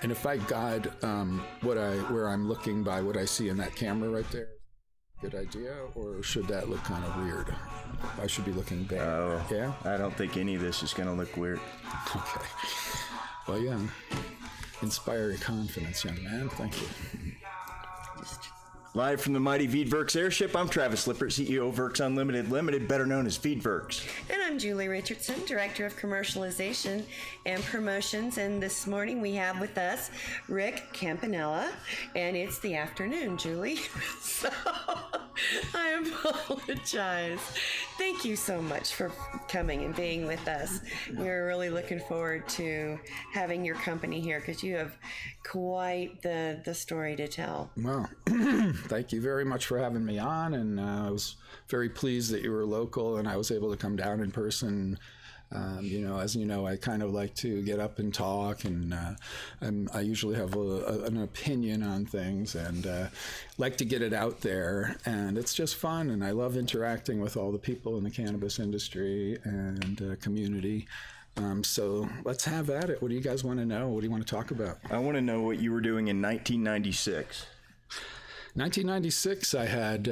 And if I guide where I'm looking by what I see in that camera right there, good idea, or should that look kind of weird? I should be looking back. Oh, yeah? I don't think any of this is going to look weird. Okay. Well, yeah. Inspire your confidence, young man. Thank you. Live from the Mighty Veedverks Airship, I'm Travis Lippert, CEO of Verks Unlimited Limited, better known as Veedverks. And I'm Julie Richardson, Director of Commercialization and Promotions. And this morning we have with us Rick Campanella, and it's the afternoon, Julie. So I apologize. Thank you so much for coming and being with us. We're really looking forward to having your company here because you have quite the story to tell. Well, thank you very much for having me on, and I was very pleased that you were local and I was able to come down in person. As you know, I kind of like to get up and talk, and I usually have an opinion on things, and like to get it out there, and it's just fun, and I love interacting with all the people in the cannabis industry and community. So let's have at it. What do you guys want to know? What do you want to talk about? I want to know what you were doing in 1996. 1996, I had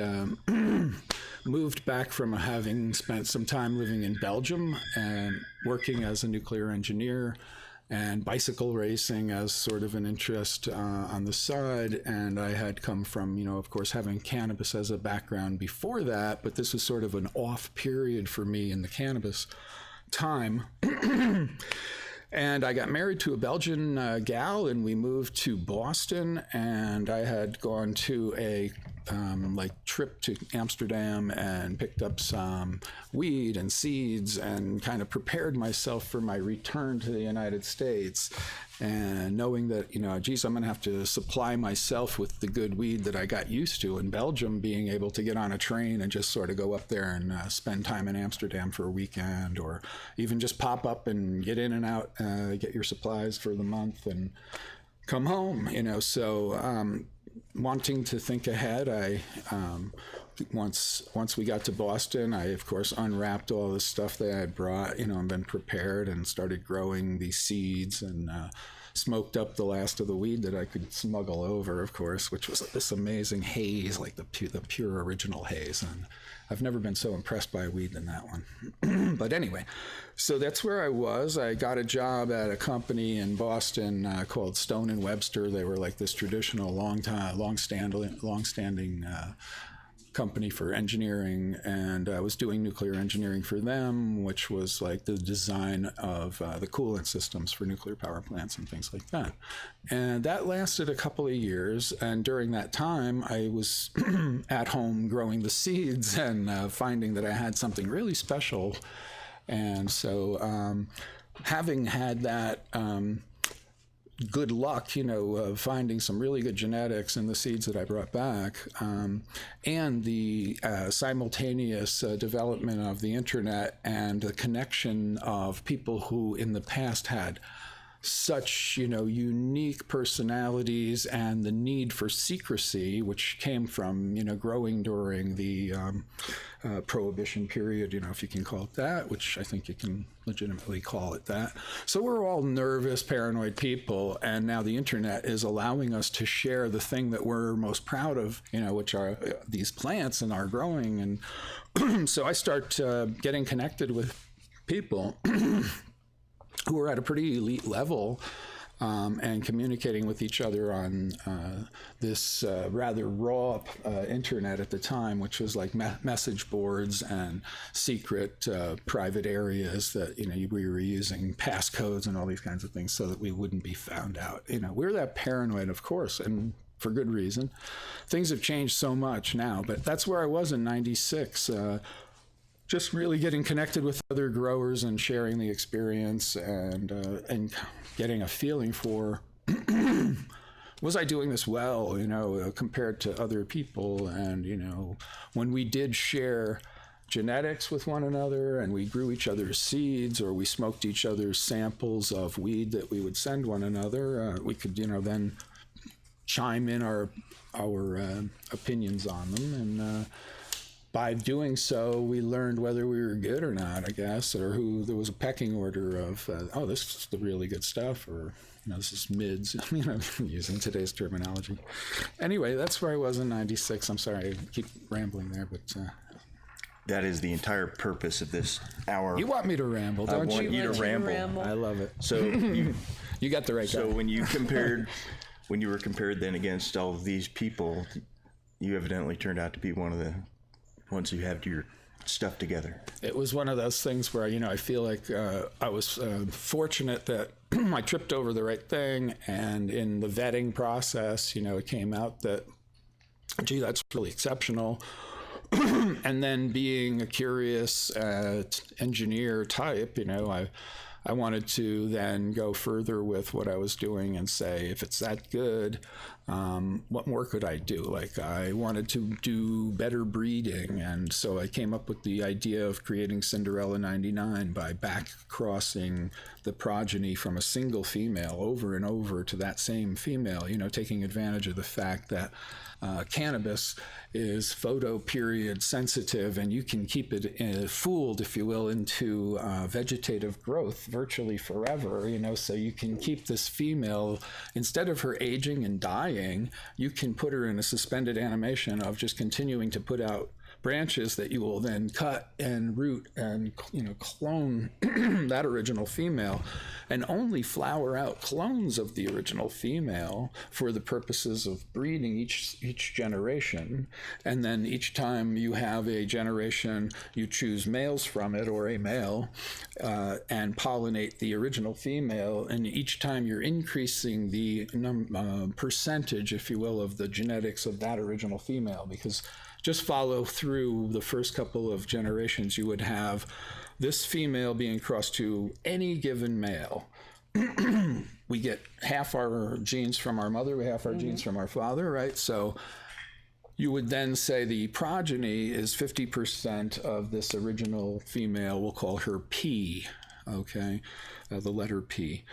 moved back from having spent some time living in Belgium and working as a nuclear engineer and bicycle racing as sort of an interest on the side. And I had come from, of course, having cannabis as a background before that, but this was sort of an off period for me in the cannabis time. And I got married to a Belgian gal, and we moved to Boston, and I had gone to a trip to Amsterdam and picked up some weed and seeds and kind of prepared myself for my return to the United States, and knowing that, I'm going to have to supply myself with the good weed that I got used to in Belgium, being able to get on a train and just sort of go up there and spend time in Amsterdam for a weekend, or even just pop up and get in and out, get your supplies for the month and come home, So wanting to think ahead, I once we got to Boston, I of course unwrapped all the stuff that I had brought, and been prepared, and started growing these seeds, and smoked up the last of the weed that I could smuggle over, of course, which was this amazing haze, like the pure original haze. And I've never been so impressed by weed than that one. But anyway, so that's where I was. I got a job at a company in Boston called Stone & Webster. They were like this traditional, long-standing company for engineering, and I was doing nuclear engineering for them, which was like the design of the coolant systems for nuclear power plants and things like that. And that lasted a couple of years, and during that time I was at home growing the seeds and finding that I had something really special. And so having had that good luck, finding some really good genetics in the seeds that I brought back, and the simultaneous development of the internet and the connection of people who in the past had such, unique personalities, and the need for secrecy, which came from, growing during the Prohibition period, if you can call it that, which I think you can legitimately call it that. So we're all nervous, paranoid people, and now the internet is allowing us to share the thing that we're most proud of, which are these plants and our growing. And so I start getting connected with people who are at a pretty elite level, and communicating with each other on this rather raw internet at the time, which was like message boards and secret private areas that, we were using passcodes and all these kinds of things so that we wouldn't be found out. We're that paranoid, of course, and for good reason. Things have changed so much now, but that's where I was in 96. Just really getting connected with other growers and sharing the experience, and getting a feeling for, was I doing this well, compared to other people? And, when we did share genetics with one another, and we grew each other's seeds, or we smoked each other's samples of weed that we would send one another, we could, then chime in our opinions on them. And by doing so, we learned whether we were good or not, I guess, or who there was a pecking order of, oh, this is the really good stuff, or, this is mids, using today's terminology. Anyway, that's where I was in 96. I'm sorry, I keep rambling there, but... that is the entire purpose of this hour. You want me to ramble, don't you? I want you to ramble. I love it. So you got the right guy. So when you were compared then against all of these people, you evidently turned out to be one of the ones who had your stuff together. It was one of those things where, I feel like I was fortunate that I tripped over the right thing, and in the vetting process, it came out that, gee, that's really exceptional. And then being a curious engineer type, I wanted to then go further with what I was doing and say, if it's that good, what more could I do? Like, I wanted to do better breeding, and so I came up with the idea of creating Cinderella 99 by back crossing the progeny from a single female over and over to that same female, taking advantage of the fact that cannabis is photoperiod sensitive, and you can keep it fooled, if you will, into vegetative growth virtually forever, so you can keep this female, instead of her aging and dying, you can put her in a suspended animation of just continuing to put out branches that you will then cut and root and clone that original female, and only flower out clones of the original female for the purposes of breeding each generation. And then each time you have a generation, you choose males from it, or a male, and pollinate the original female, and each time you're increasing the percentage, if you will, of the genetics of that original female, because just follow through the first couple of generations, you would have this female being crossed to any given male. We get half our genes from our mother, half our genes from our father, right? So you would then say the progeny is 50% of this original female. We'll call her P, okay? The letter P.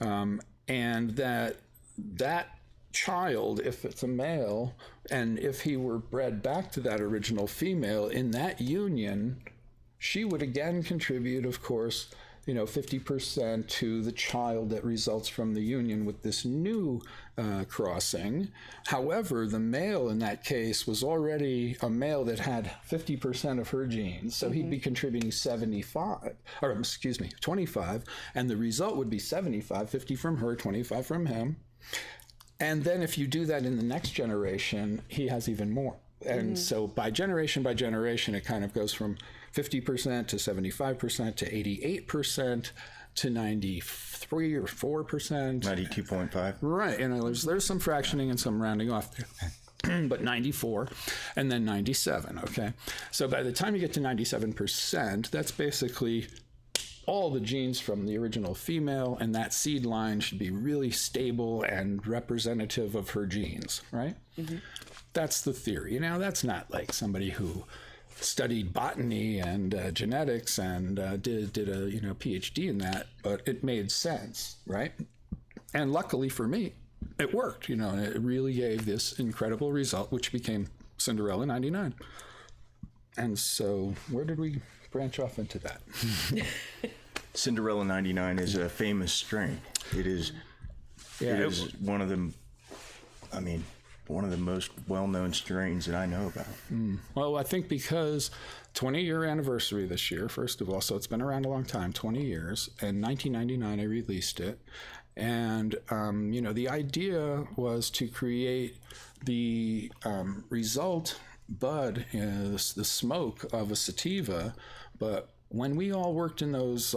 And that child, if it's a male, and if he were bred back to that original female, in that union, she would again contribute, of course, 50% to the child that results from the union with this new crossing. However, the male in that case was already a male that had 50% of her genes, so he'd be contributing 25, and the result would be 75, 50 from her, 25 from him. And then if you do that in the next generation, he has even more. And so by generation, it kind of goes from 50% to 75% to 88% to 93 or 4%. 92.5. Right. And there's some fractioning and some rounding off there. But 94 and then 97, okay? So by the time you get to 97%, that's basically all the genes from the original female, and that seed line should be really stable and representative of her genes, right? That's the theory. Now, that's not like somebody who studied botany and genetics and did a PhD in that, but it made sense, right? And luckily for me, it worked. It really gave this incredible result, which became Cinderella 99. And so, where did we branch off into that? Cinderella 99 is a famous strain. It is one of the, one of the most well-known strains that I know about. Well, I think because 20-year anniversary this year, first of all, so it's been around a long time, 20 years. In 1999, I released it. And, the idea was to create the result bud, the smoke of a sativa, but when we all worked in those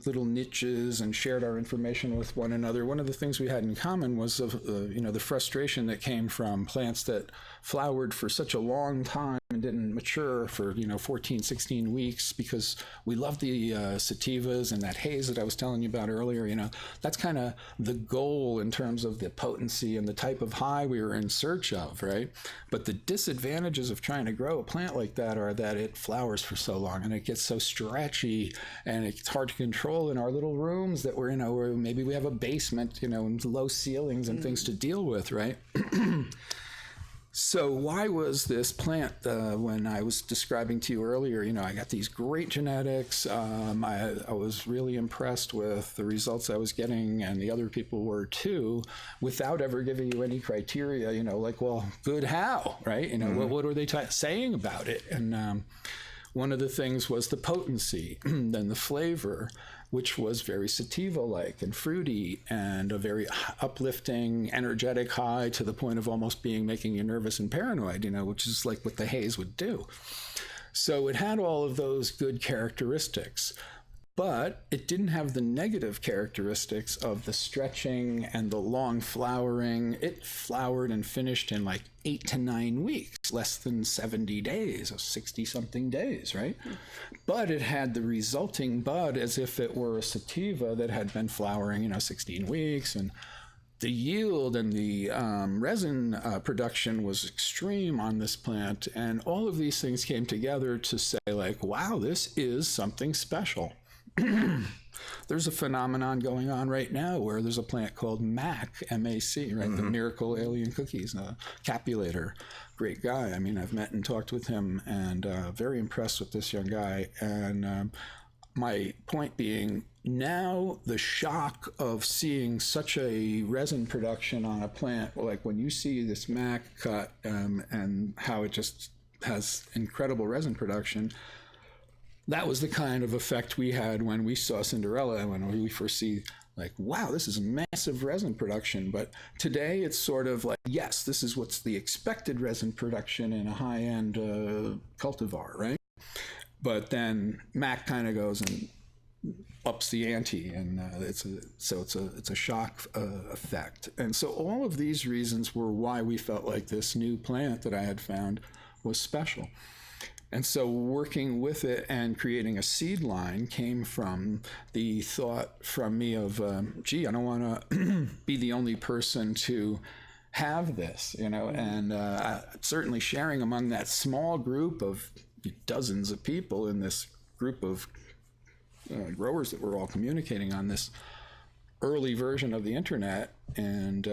little niches and shared our information with one another, one of the things we had in common was the frustration that came from plants that flowered for such a long time and didn't mature for 14, 16 weeks, because we love the sativas and that haze that I was telling you about earlier. That's kind of the goal in terms of the potency and the type of high we were in search of, right? But the disadvantages of trying to grow a plant like that are that it flowers for so long and it gets so stretchy and it's hard to control in our little rooms that we're in, or maybe we have a basement, and low ceilings and things to deal with, right? So why was this plant, when I was describing to you earlier, I got these great genetics. I was really impressed with the results I was getting, and the other people were too, without ever giving you any criteria, like, well, good how, right? What were they saying about it? And one of the things was the potency, then the flavor, which was very sativa-like and fruity and a very uplifting, energetic high to the point of almost making you nervous and paranoid, which is like what the haze would do. So it had all of those good characteristics, but it didn't have the negative characteristics of the stretching and the long flowering. It flowered and finished in like 8 to 9 weeks, less than 70 days, or 60-something days, right? But it had the resulting bud as if it were a sativa that had been flowering, 16 weeks, and the yield and the resin production was extreme on this plant, and all of these things came together to say, like, wow, this is something special. There's a phenomenon going on right now where there's a plant called MAC, M-A-C, right? The Miracle Alien Cookies, a capulator. Great guy. I mean, I've met and talked with him, and very impressed with this young guy. And my point being, now the shock of seeing such a resin production on a plant, like when you see this MAC cut and how it just has incredible resin production, that was the kind of effect we had when we saw Cinderella, when we first see, like, wow, this is massive resin production. But today it's sort of like, yes, this is what's the expected resin production in a high-end cultivar, right? But then Mac kind of goes and ups the ante, and it's a shock effect. And so all of these reasons were why we felt like this new plant that I had found was special. And so working with it and creating a seed line came from the thought from me of, gee, I don't want to be the only person to have this, and certainly sharing among that small group of dozens of people in this group of growers that were all communicating on this early version of the internet. And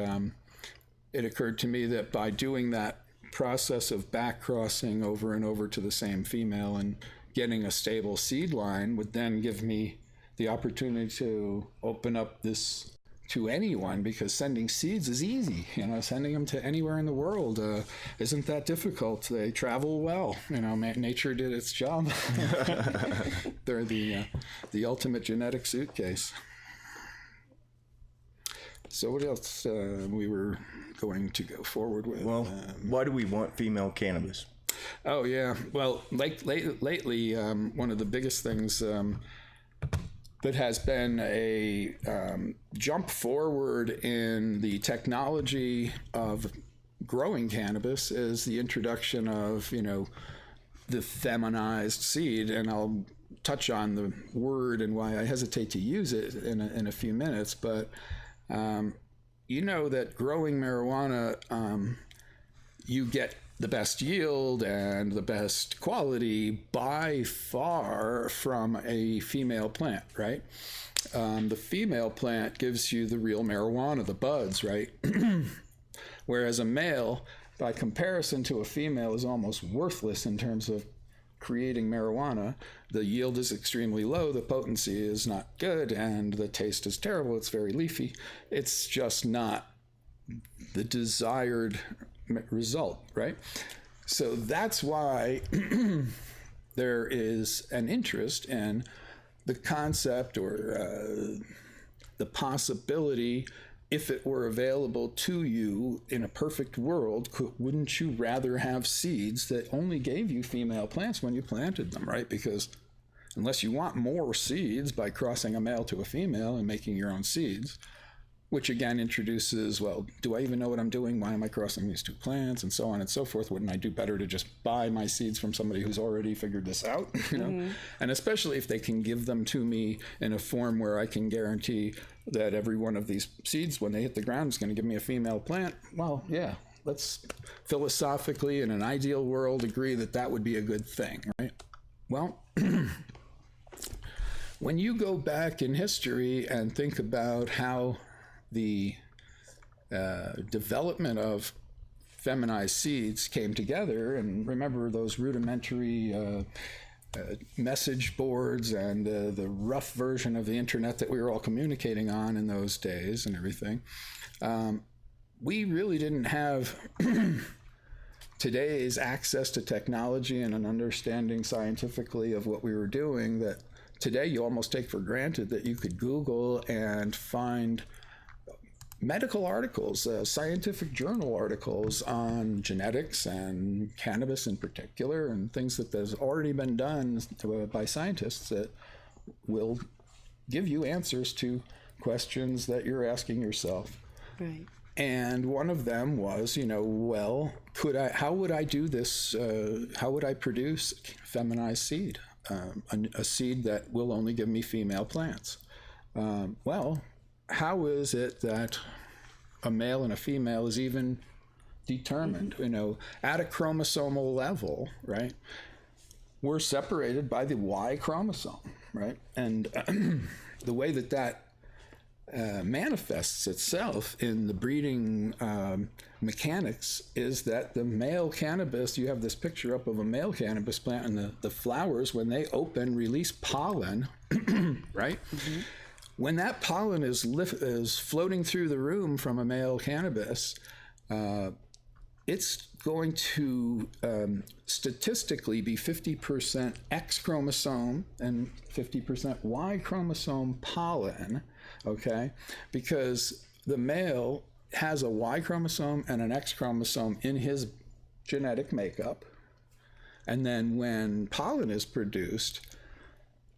it occurred to me that by doing that process of back crossing over and over to the same female and getting a stable seed line would then give me the opportunity to open up this to anyone, because sending seeds is easy. Sending them to anywhere in the world isn't that difficult. They travel well. Nature did its job. They're the ultimate genetic suitcase. So what else we were going to go forward with? Well, why do we want female cannabis? Oh, yeah. Well, lately, one of the biggest things that has been a jump forward in the technology of growing cannabis is the introduction of, the feminized seed. And I'll touch on the word and why I hesitate to use it in a few minutes. But that growing marijuana, you get the best yield and the best quality by far from a female plant, right? The female plant gives you the real marijuana, the buds, right? Whereas a male, by comparison to a female, is almost worthless in terms of creating marijuana. The yield is extremely low, the potency is not good, and the taste is terrible. It's very leafy. It's just not the desired result, right? So that's why there is an interest in the concept or the possibility, if it were available to you in a perfect world, wouldn't you rather have seeds that only gave you female plants when you planted them, right? Because unless you want more seeds by crossing a male to a female and making your own seeds, which again introduces, well, do I even know what I'm doing? Why am I crossing these two plants? And so on and so forth. Wouldn't I do better to just buy my seeds from somebody who's already figured this out? And especially if they can give them to me in a form where I can guarantee that every one of these seeds, when they hit the ground, is going to give me a female plant. Well, yeah, let's philosophically, in an ideal world, agree that that would be a good thing, right? Well, when you go back in history and think about how the development of Feminized Seeds came together. And remember those rudimentary message boards and the rough version of the internet that we were all communicating on in those days and everything. We really didn't have today's access to technology and an understanding scientifically of what we were doing that today you almost take for granted, that you could Google and find medical articles, scientific journal articles on genetics and cannabis in particular, and things that has already been done by scientists that will give you answers to questions that you're asking yourself. Right. And one of them was, well, how would I do this? How would I produce feminized seed, a seed that will only give me female plants? Well, how is it that a male and a female is even determined, at a chromosomal level, right? We're separated by the Y chromosome, right? And the way that manifests itself in the breeding mechanics is that the male cannabis, you have this picture up of a male cannabis plant, and the flowers, when they open, release pollen, right? Mm-hmm. When that pollen is floating through the room from a male cannabis, it's going to statistically be 50% X chromosome and 50% Y chromosome pollen, okay? Because the male has a Y chromosome and an X chromosome in his genetic makeup. And then when pollen is produced,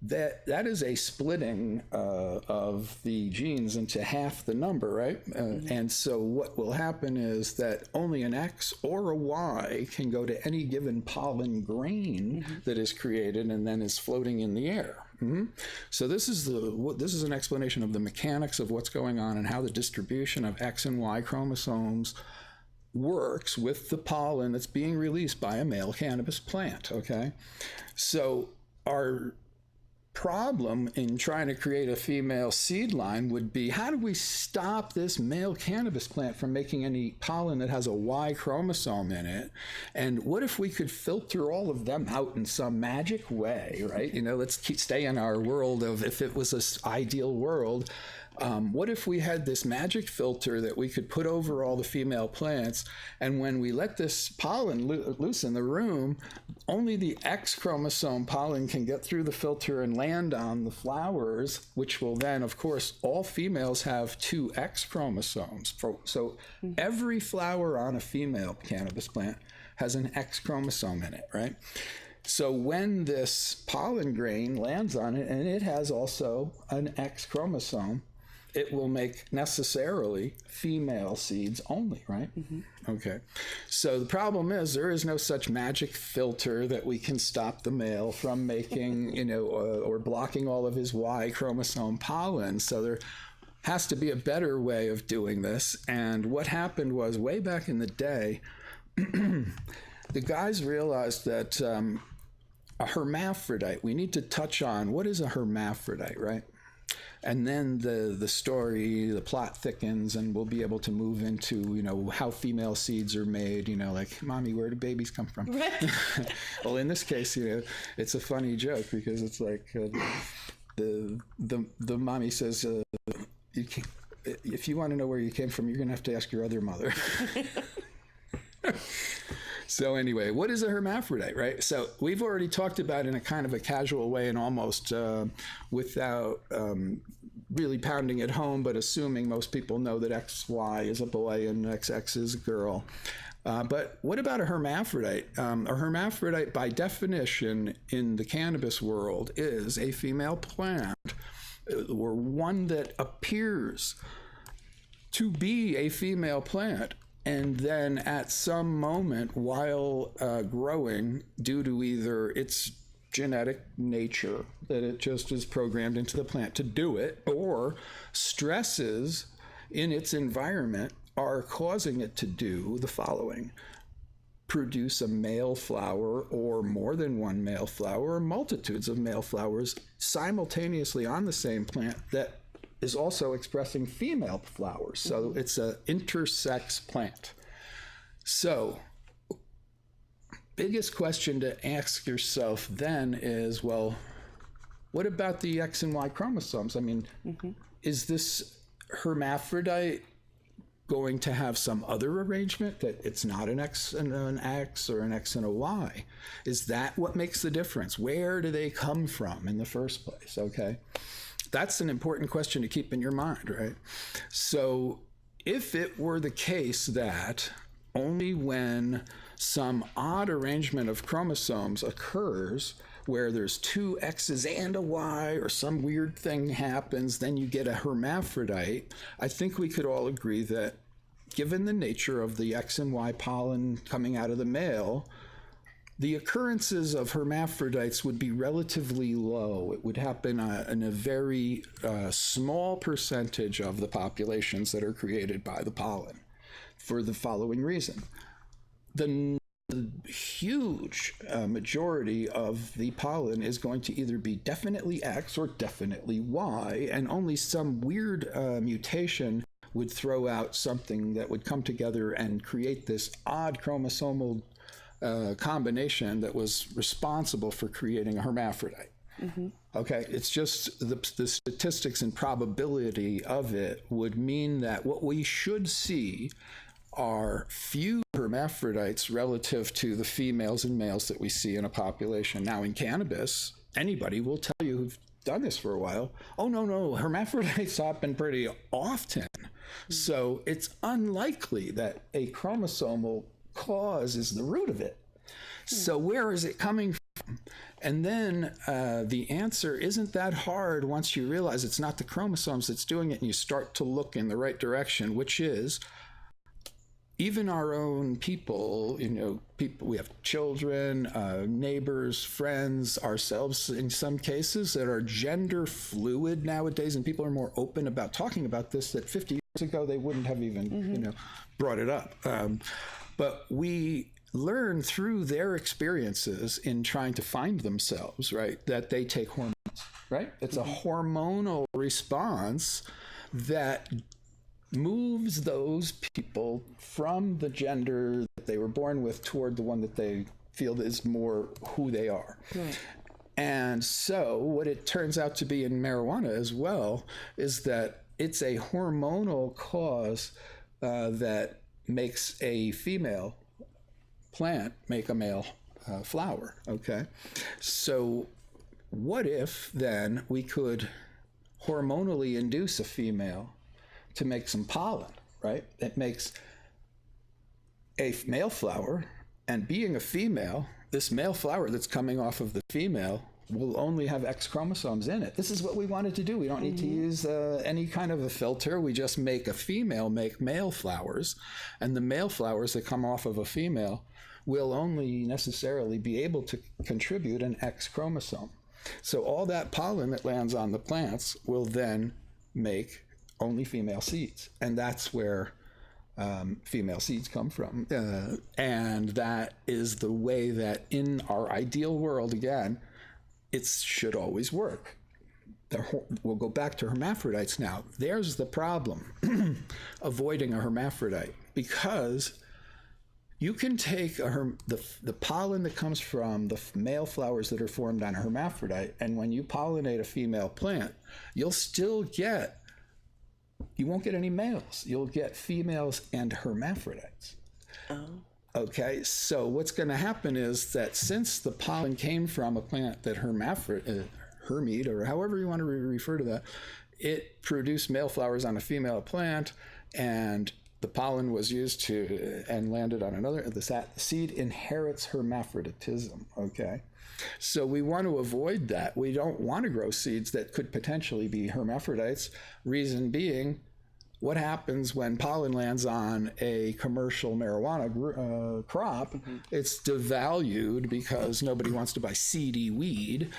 that is a splitting of the genes into half the number, right? And so what will happen is that only an X or a Y can go to any given pollen grain that is created and then is floating in the air. So this is an explanation of the mechanics of what's going on and how the distribution of X and Y chromosomes works with the pollen that's being released by a male cannabis plant, okay? So our problem in trying to create a female seed line would be, how do we stop this male cannabis plant from making any pollen that has a Y chromosome in it? And what if we could filter all of them out in some magic way, right? Let's stay in our world of, if it was this ideal world, what if we had this magic filter that we could put over all the female plants, and when we let this pollen loose in the room, only the X chromosome pollen can get through the filter and land on the flowers, which will then, of course, all females have 2 X chromosomes. So every flower on a female cannabis plant has an X chromosome in it, right? So when this pollen grain lands on it, and it has also an X chromosome, it will make necessarily female seeds only, right? Okay. So the problem is there is no such magic filter that we can stop the male from making, or blocking all of his Y chromosome pollen. So there has to be a better way of doing this. And what happened was, way back in the day, the guys realized that a hermaphrodite, we need to touch on what is a hermaphrodite, right? And then the story, the plot thickens, and we'll be able to move into, how female seeds are made, like, mommy, where do babies come from? Right. Well, in this case, it's a funny joke because it's like the mommy says, if you want to know where you came from, you're going to have to ask your other mother. So anyway, what is a hermaphrodite, right? So we've already talked about in a kind of a casual way and almost without really pounding it home, but assuming most people know that XY is a boy and XX is a girl. But what about a hermaphrodite? A hermaphrodite, by definition, in the cannabis world, is a female plant, or one that appears to be a female plant, and then at some moment while growing, due to either its genetic nature, that it just is programmed into the plant to do it, or stresses in its environment are causing it to do the following: produce a male flower, or more than one male flower, or multitudes of male flowers simultaneously on the same plant that is also expressing female flowers. So it's an intersex plant. So, biggest question to ask yourself then is, well, what about the X and Y chromosomes? I mean, is this hermaphrodite going to have some other arrangement, that it's not an X and an X or an X and a Y? Is that what makes the difference? Where do they come from in the first place? Okay, that's an important question to keep in your mind, right? So if it were the case that only when some odd arrangement of chromosomes occurs, where there's two X's and a Y, or some weird thing happens, then you get a hermaphrodite, I think we could all agree that given the nature of the X and Y pollen coming out of the male, the occurrences of hermaphrodites would be relatively low. It would happen in a very small percentage of the populations that are created by the pollen, for the following reason. The huge majority of the pollen is going to either be definitely X or definitely Y, and only some weird mutation would throw out something that would come together and create this odd chromosomal combination that was responsible for creating a hermaphrodite. Okay, it's just the statistics and probability of it would mean that what we should see are few hermaphrodites relative to the females and males that we see in a population. Now, in cannabis, anybody will tell you who've done this for a while, oh, no, hermaphrodites happen pretty often. So it's unlikely that a chromosomal cause is the root of it. So where is it coming from? And then the answer isn't that hard once you realize it's not the chromosomes that's doing it, and you start to look in the right direction, which is even our own people, we have children, neighbors, friends, ourselves in some cases that are gender fluid nowadays, and people are more open about talking about this that 50 years ago they wouldn't have even, brought it up. But we learn through their experiences in trying to find themselves, right, that they take hormones, right? It's a hormonal response that moves those people from the gender that they were born with toward the one that they feel is more who they are. Right. And so what it turns out to be in marijuana as well is that it's a hormonal cause that makes a female plant make a male flower, okay? So what if then we could hormonally induce a female to make some pollen, right? It makes a male flower, and being a female, this male flower that's coming off of the female will only have X chromosomes in it. This is what we wanted to do. We don't need to use any kind of a filter. We just make a female make male flowers, and the male flowers that come off of a female will only necessarily be able to contribute an X chromosome. So all that pollen that lands on the plants will then make only female seeds, and that's where female seeds come from. And that is the way that in our ideal world, again, it should always work. We'll go back to hermaphrodites now. There's the problem, avoiding a hermaphrodite, because you can take the pollen that comes from the male flowers that are formed on a hermaphrodite, and when you pollinate a female plant, you won't get any males. You'll get females and hermaphrodites. Oh. Okay, so what's going to happen is that since the pollen came from a plant that hermid, or however you want to refer to that, it produced male flowers on a female plant, and the pollen was used and landed on another. The seed inherits hermaphroditism, okay? So we want to avoid that. We don't want to grow seeds that could potentially be hermaphrodites. Reason being, what happens when pollen lands on a commercial marijuana crop? It's devalued because nobody wants to buy seedy weed.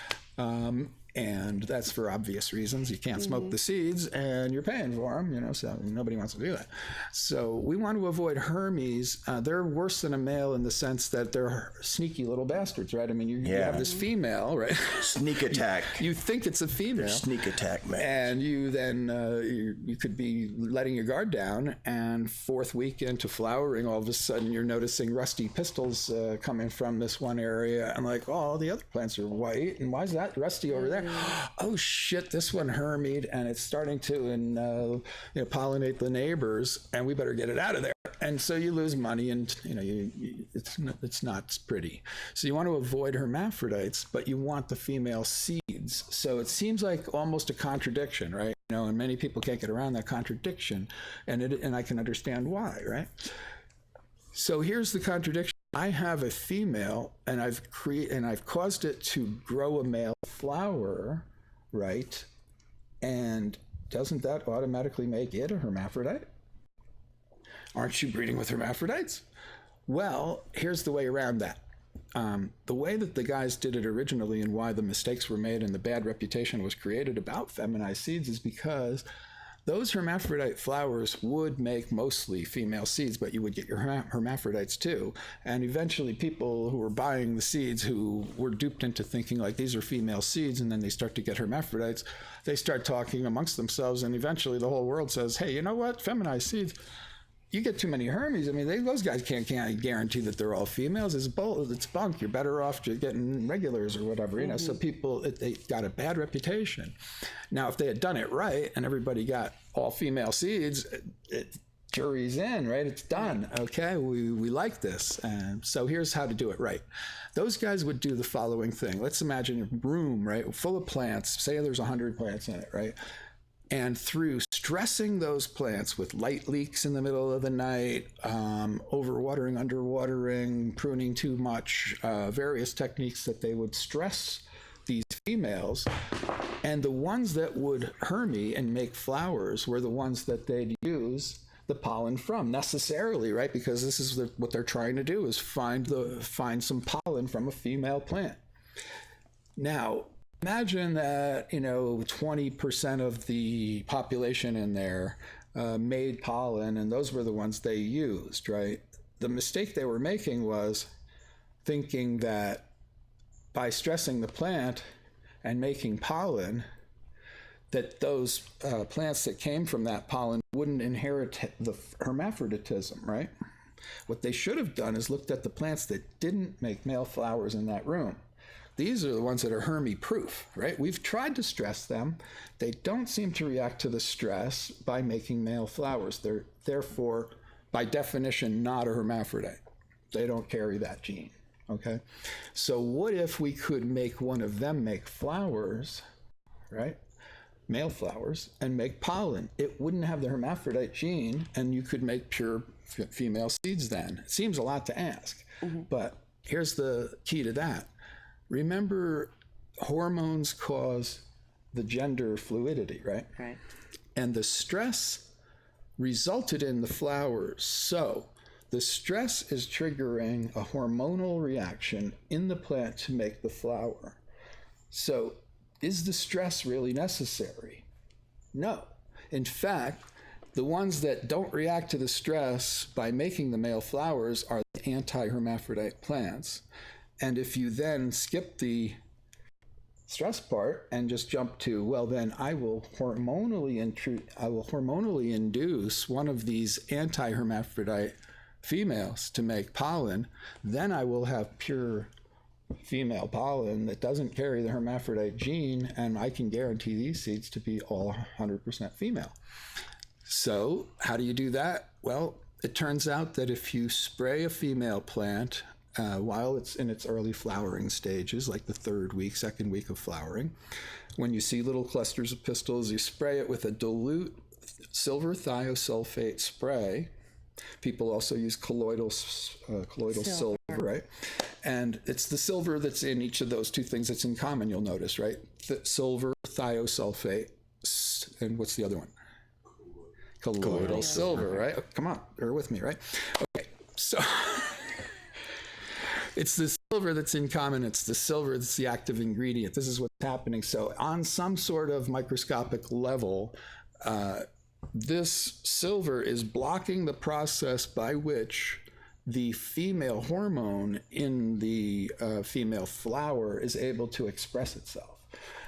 And that's for obvious reasons. You can't smoke the seeds, and you're paying for them, you know, so nobody wants to do that. So we want to avoid Hermes. They're worse than a male in the sense that they're sneaky little bastards, right? I mean, you have this female, right? Sneak attack. You think it's a female. Sneak attack, man. And you then, you could be letting your guard down, and fourth week into flowering, all of a sudden you're noticing rusty pistils coming from this one area, and like, oh, the other plants are white, and why is that rusty over there? Oh shit, this one hermied, and it's starting to pollinate the neighbors, and we better get it out of there. And so you lose money, and it's not pretty. So you want to avoid hermaphrodites, but you want the female seeds. So it seems like almost a contradiction, right? You know, and many people can't get around that contradiction, and I can understand why, right? So here's the contradiction. I have a female, and I've caused it to grow a male flower, right? And doesn't that automatically make it a hermaphrodite? Aren't you breeding with hermaphrodites? Well, here's the way around that. The way that the guys did it originally, and why the mistakes were made and the bad reputation was created about feminized seeds, is because those hermaphrodite flowers would make mostly female seeds, but you would get your hermaphrodites too. And eventually people who were buying the seeds, who were duped into thinking like these are female seeds, and then they start to get hermaphrodites, they start talking amongst themselves, and eventually the whole world says, hey, you know what, feminized seeds, you get too many Hermes. I mean, those guys can't guarantee that they're all females. It's bunk. You're better off just getting regulars or whatever, you know. So people, they got a bad reputation. Now, if they had done it right and everybody got all female seeds, jury's in, right? It's done. Okay, we like this. And so here's how to do it right. Those guys would do the following thing. Let's imagine a room, right, full of plants. Say there's 100 plants in it, right? And through stressing those plants with light leaks in the middle of the night, overwatering, underwatering, pruning too much, various techniques that they would stress these females, and the ones that would hermy and make flowers were the ones that they'd use the pollen from necessarily, right? Because this is what they're trying to do, is find some pollen from a female plant. Now, imagine that, 20% of the population in there made pollen, and those were the ones they used, right? The mistake they were making was thinking that by stressing the plant and making pollen, that those plants that came from that pollen wouldn't inherit the hermaphroditism, right? What they should have done is looked at the plants that didn't make male flowers in that room. These are the ones that are Hermy-proof, right? We've tried to stress them. They don't seem to react to the stress by making male flowers. They're therefore, by definition, not a hermaphrodite. They don't carry that gene, okay? So what if we could make one of them make flowers, right? Male flowers, and make pollen? It wouldn't have the hermaphrodite gene, and you could make pure female seeds then. It seems a lot to ask, but here's the key to that. Remember, hormones cause the gender fluidity, right? Right. And the stress resulted in the flowers. So the stress is triggering a hormonal reaction in the plant to make the flower. So is the stress really necessary? No. In fact, the ones that don't react to the stress by making the male flowers are the anti-hermaphrodite plants. And if you then skip the stress part and just jump to, well, then I will hormonally induce one of these anti-hermaphrodite females to make pollen, then I will have pure female pollen that doesn't carry the hermaphrodite gene, and I can guarantee these seeds to be all 100% female. So how do you do that? Well, it turns out that if you spray a female plant while it's in its early flowering stages, like the second week of flowering, when you see little clusters of pistils, you spray it with a dilute silver thiosulfate spray. People also use colloidal silver, right? And it's the silver that's in each of those two things that's in common, you'll notice, right? Silver, thiosulfate, and what's the other one? Colloidal silver, right? Oh, come on, bear with me, right? Okay, so it's the silver that's in common. It's the silver that's the active ingredient. This is what's happening. So on some sort of microscopic level, this silver is blocking the process by which the female hormone in the female flower is able to express itself.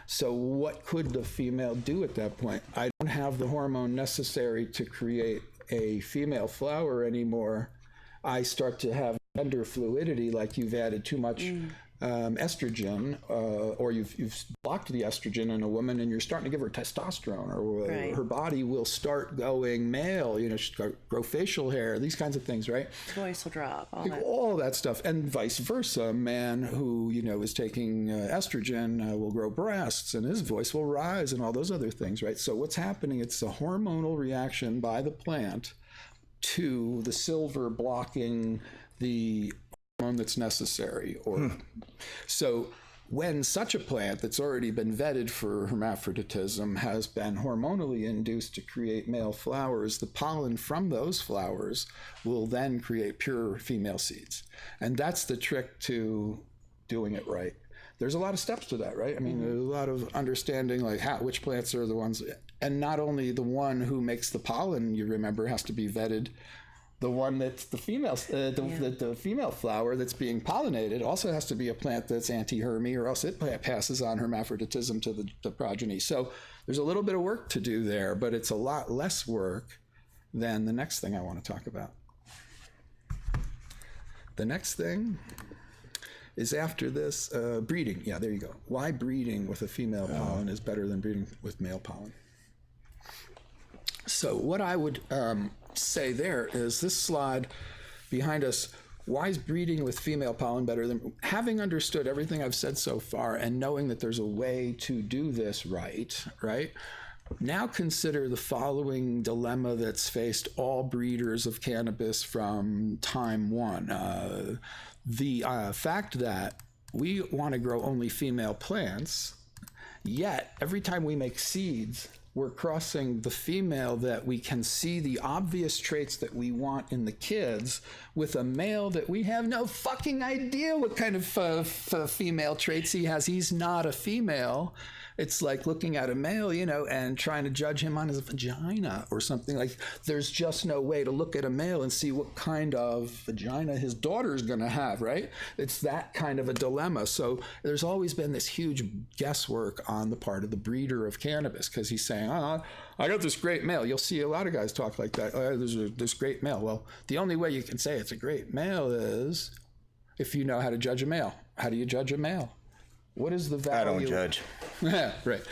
So what could the female do at that point? I don't have the hormone necessary to create a female flower anymore. I start to have gender fluidity, like you've added too much estrogen, or you've blocked the estrogen in a woman, and you're starting to give her testosterone, or her body will start going male. You know, she'll grow facial hair, these kinds of things, right? Voice will drop, all that stuff, and vice versa. A man who is taking estrogen will grow breasts, and his voice will rise, and all those other things, right? So what's happening? It's a hormonal reaction by the plant to the silver blocking the hormone that's necessary. So when such a plant that's already been vetted for hermaphroditism has been hormonally induced to create male flowers, the pollen from those flowers will then create pure female seeds. And that's the trick to doing it right. There's a lot of steps to that, right? I mean, there's a lot of understanding, like which plants are the ones, and not only the one who makes the pollen, you remember, has to be vetted. The one that's the female, the female flower that's being pollinated also has to be a plant that's anti-Hermy, or else it passes on hermaphroditism to the progeny. So there's a little bit of work to do there, but it's a lot less work than the next thing I want to talk about. The next thing is after this, breeding. Yeah, there you go. Why breeding with a female pollen is better than breeding with male pollen. So what I would say there is this slide behind us. Why is breeding with female pollen better than, having understood everything I've said so far and knowing that there's a way to do this right? Now consider the following dilemma that's faced all breeders of cannabis from time one. The fact that we want to grow only female plants, yet every time we make seeds, we're crossing the female that we can see the obvious traits that we want in the kids with a male that we have no fucking idea what kind of female traits he has. He's not a female. It's like looking at a male, and trying to judge him on his vagina or something. Like, there's just no way to look at a male and see what kind of vagina his daughter's gonna have, right? It's that kind of a dilemma. So there's always been this huge guesswork on the part of the breeder of cannabis, because he's saying, I got this great male. You'll see a lot of guys talk like that. There's this great male. Well, the only way you can say it's a great male is if you know how to judge a male. How do you judge a male? What is the value? I don't judge. Right.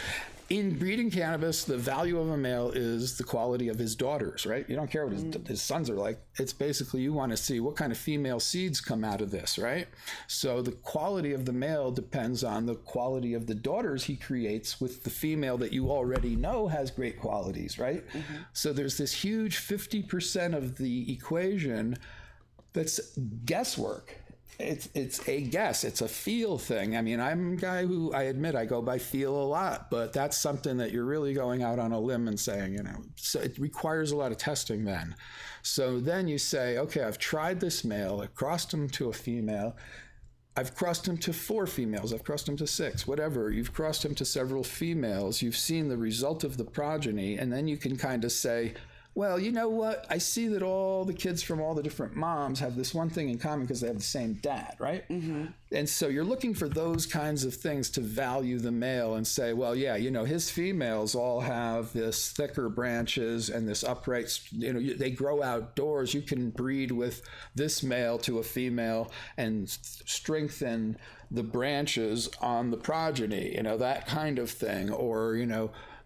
In breeding cannabis, the value of a male is the quality of his daughters, right? You don't care what his sons are like. It's basically, you want to see what kind of female seeds come out of this, right? So the quality of the male depends on the quality of the daughters he creates with the female that you already know has great qualities, right? So there's this huge 50% of the equation that's guesswork. It's a guess. It's a feel thing. I mean, I'm a guy who, I admit, I go by feel a lot, but that's something that you're really going out on a limb and saying, so it requires a lot of testing then. So then you say, okay, I've tried this male, I've crossed him to a female, I've crossed him to 4 females, I've crossed him to 6, whatever. You've crossed him to several females, you've seen the result of the progeny, and then you can kind of say, well, you know what? I see that all the kids from all the different moms have this one thing in common because they have the same dad, right? And so you're looking for those kinds of things to value the male and say, well, yeah, his females all have this thicker branches and this upright, they grow outdoors. You can breed with this male to a female and strengthen the branches on the progeny, that kind of thing, or,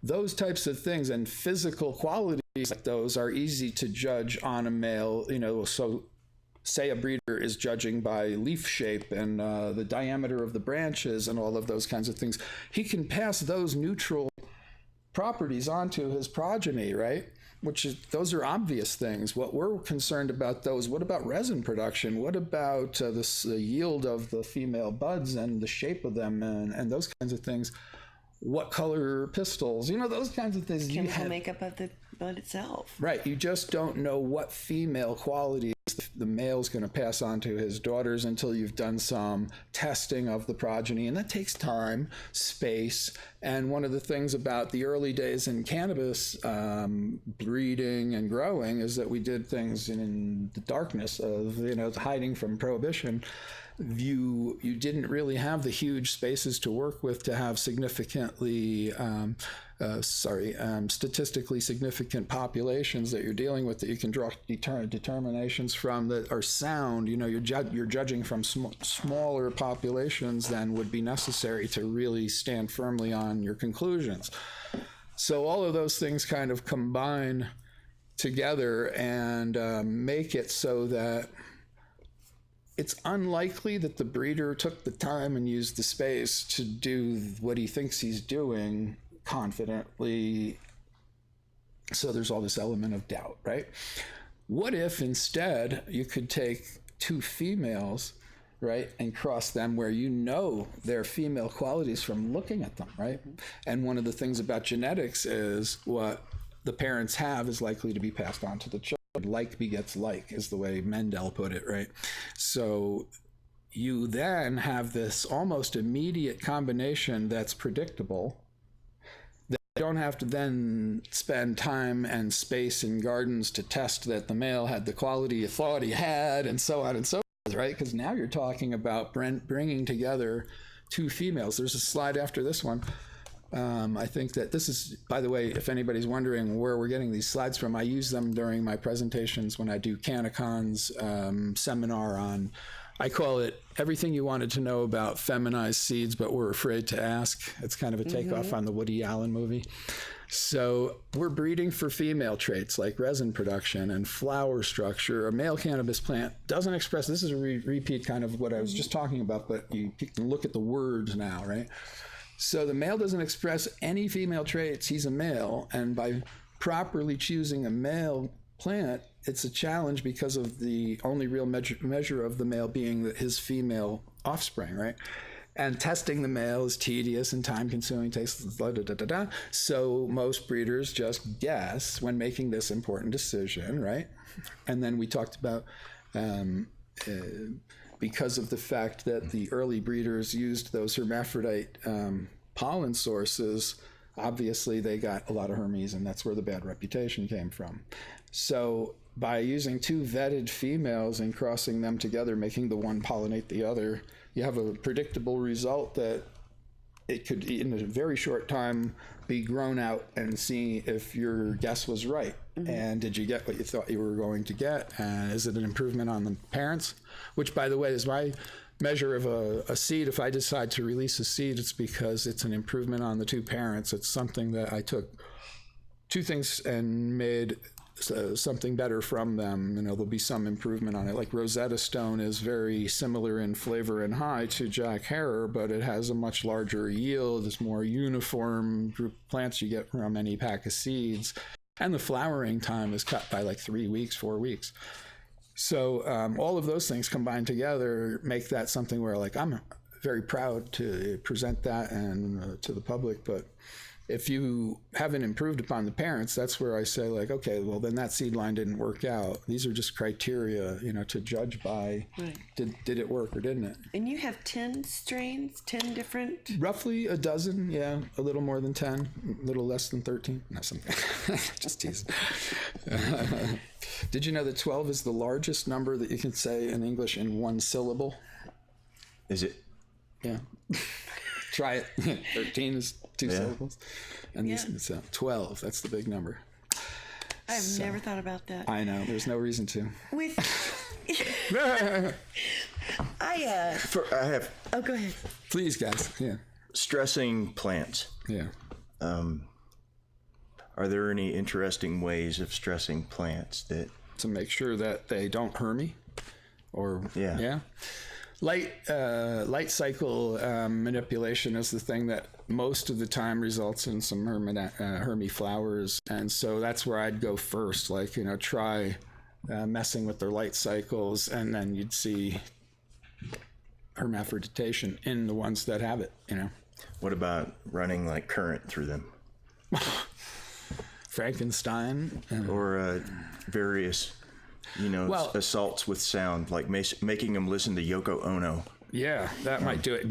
those types of things. And physical qualities like those are easy to judge on a male, so say a breeder is judging by leaf shape and the diameter of the branches and all of those kinds of things. He can pass those neutral properties onto his progeny, right? Those are obvious things. What we're concerned about those, what about resin production? What about the yield of the female buds and the shape of them and those kinds of things? What color pistils, those kinds of things. Chemical makeup of the bud itself. Right. You just don't know what female qualities the male's going to pass on to his daughters until you've done some testing of the progeny. And that takes time, space. And one of the things about the early days in cannabis breeding and growing is that we did things in the darkness of, hiding from prohibition. You didn't really have the huge spaces to work with to have significantly statistically significant populations that you're dealing with that you can draw determinations from that are sound. You're judging from smaller populations than would be necessary to really stand firmly on your conclusions. So all of those things kind of combine together and make it so that it's unlikely that the breeder took the time and used the space to do what he thinks he's doing confidently. So there's all this element of doubt, right? What if instead you could take two females, right, and cross them where their female qualities from looking at them, right? And one of the things about genetics is what the parents have is likely to be passed on to the children. Like begets like is the way Mendel put it, right? So you then have this almost immediate combination that's predictable. That you don't have to then spend time and space in gardens to test that the male had the quality you thought he had, and so on and so forth, right? Because now you're talking about bringing together two females. There's a slide after this one. I think that this is, by the way, if anybody's wondering where we're getting these slides from, I use them during my presentations when I do Canicon's seminar on, I call it Everything You Wanted to Know About Feminized Seeds But Were Afraid to Ask. It's kind of a takeoff on the Woody Allen movie. So we're breeding for female traits like resin production and flower structure. A male cannabis plant doesn't express, this is a repeat kind of what I was just talking about, but you can look at the words now, right? So the male doesn't express any female traits. He's a male. And by properly choosing a male plant, it's a challenge because of the only real measure of the male being his female offspring, right? And testing the male is tedious and time-consuming, So most breeders just guess when making this important decision, right? And then we talked about because of the fact that the early breeders used those hermaphrodite pollen sources, obviously they got a lot of Hermes, and that's where the bad reputation came from. So by using two vetted females and crossing them together, making the one pollinate the other, you have a predictable result that it could, in a very short time, be grown out and see if your guess was right. And did you get what you thought you were going to get? And is it an improvement on the parents? Which, by the way, is my measure of a seed. If I decide to release a seed, it's because it's an improvement on the two parents. It's something that I took two things and made something better from them. There'll be some improvement on it. Like Rosetta Stone is very similar in flavor and high to Jack Herer, but it has a much larger yield. It's more uniform group of plants you get from any pack of seeds. And the flowering time is cut by like 3 weeks, 4 weeks. So all of those things combined together make that something where, like, I'm very proud to present that and to the public. But if you haven't improved upon the parents, that's where I say, like, okay, well, then that seed line didn't work out. These are just criteria, to judge by. Right. Did it work or didn't it? And you have 10 strains, 10 different? Roughly a dozen, yeah. A little more than 10, a little less than 13. No, something. Just teasing. Did you know that 12 is the largest number that you can say in English in one syllable? Is it? Yeah. Try it. 13 is two syllables. And it's 12. That's the big number. I've never thought about that. I know. There's no reason to. I have. Oh, go ahead. Please, guys. Yeah. Stressing plants. Yeah. Are there any interesting ways of stressing plants that to make sure that they don't Hermy? Or yeah. Light cycle manipulation is the thing that most of the time results in some Hermy flowers, and so that's where I'd go first. Like, try messing with their light cycles, and then you'd see hermaphroditation in the ones that have it. What about running like current through them? Frankenstein. Or various, assaults with sound, like making them listen to Yoko Ono. Yeah, that might do it.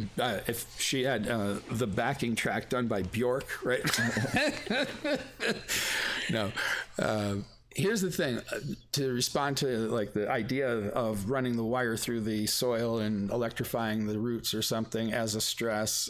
If she had the backing track done by Bjork, right? No. Here's the thing, to respond to like the idea of running the wire through the soil and electrifying the roots or something as a stress,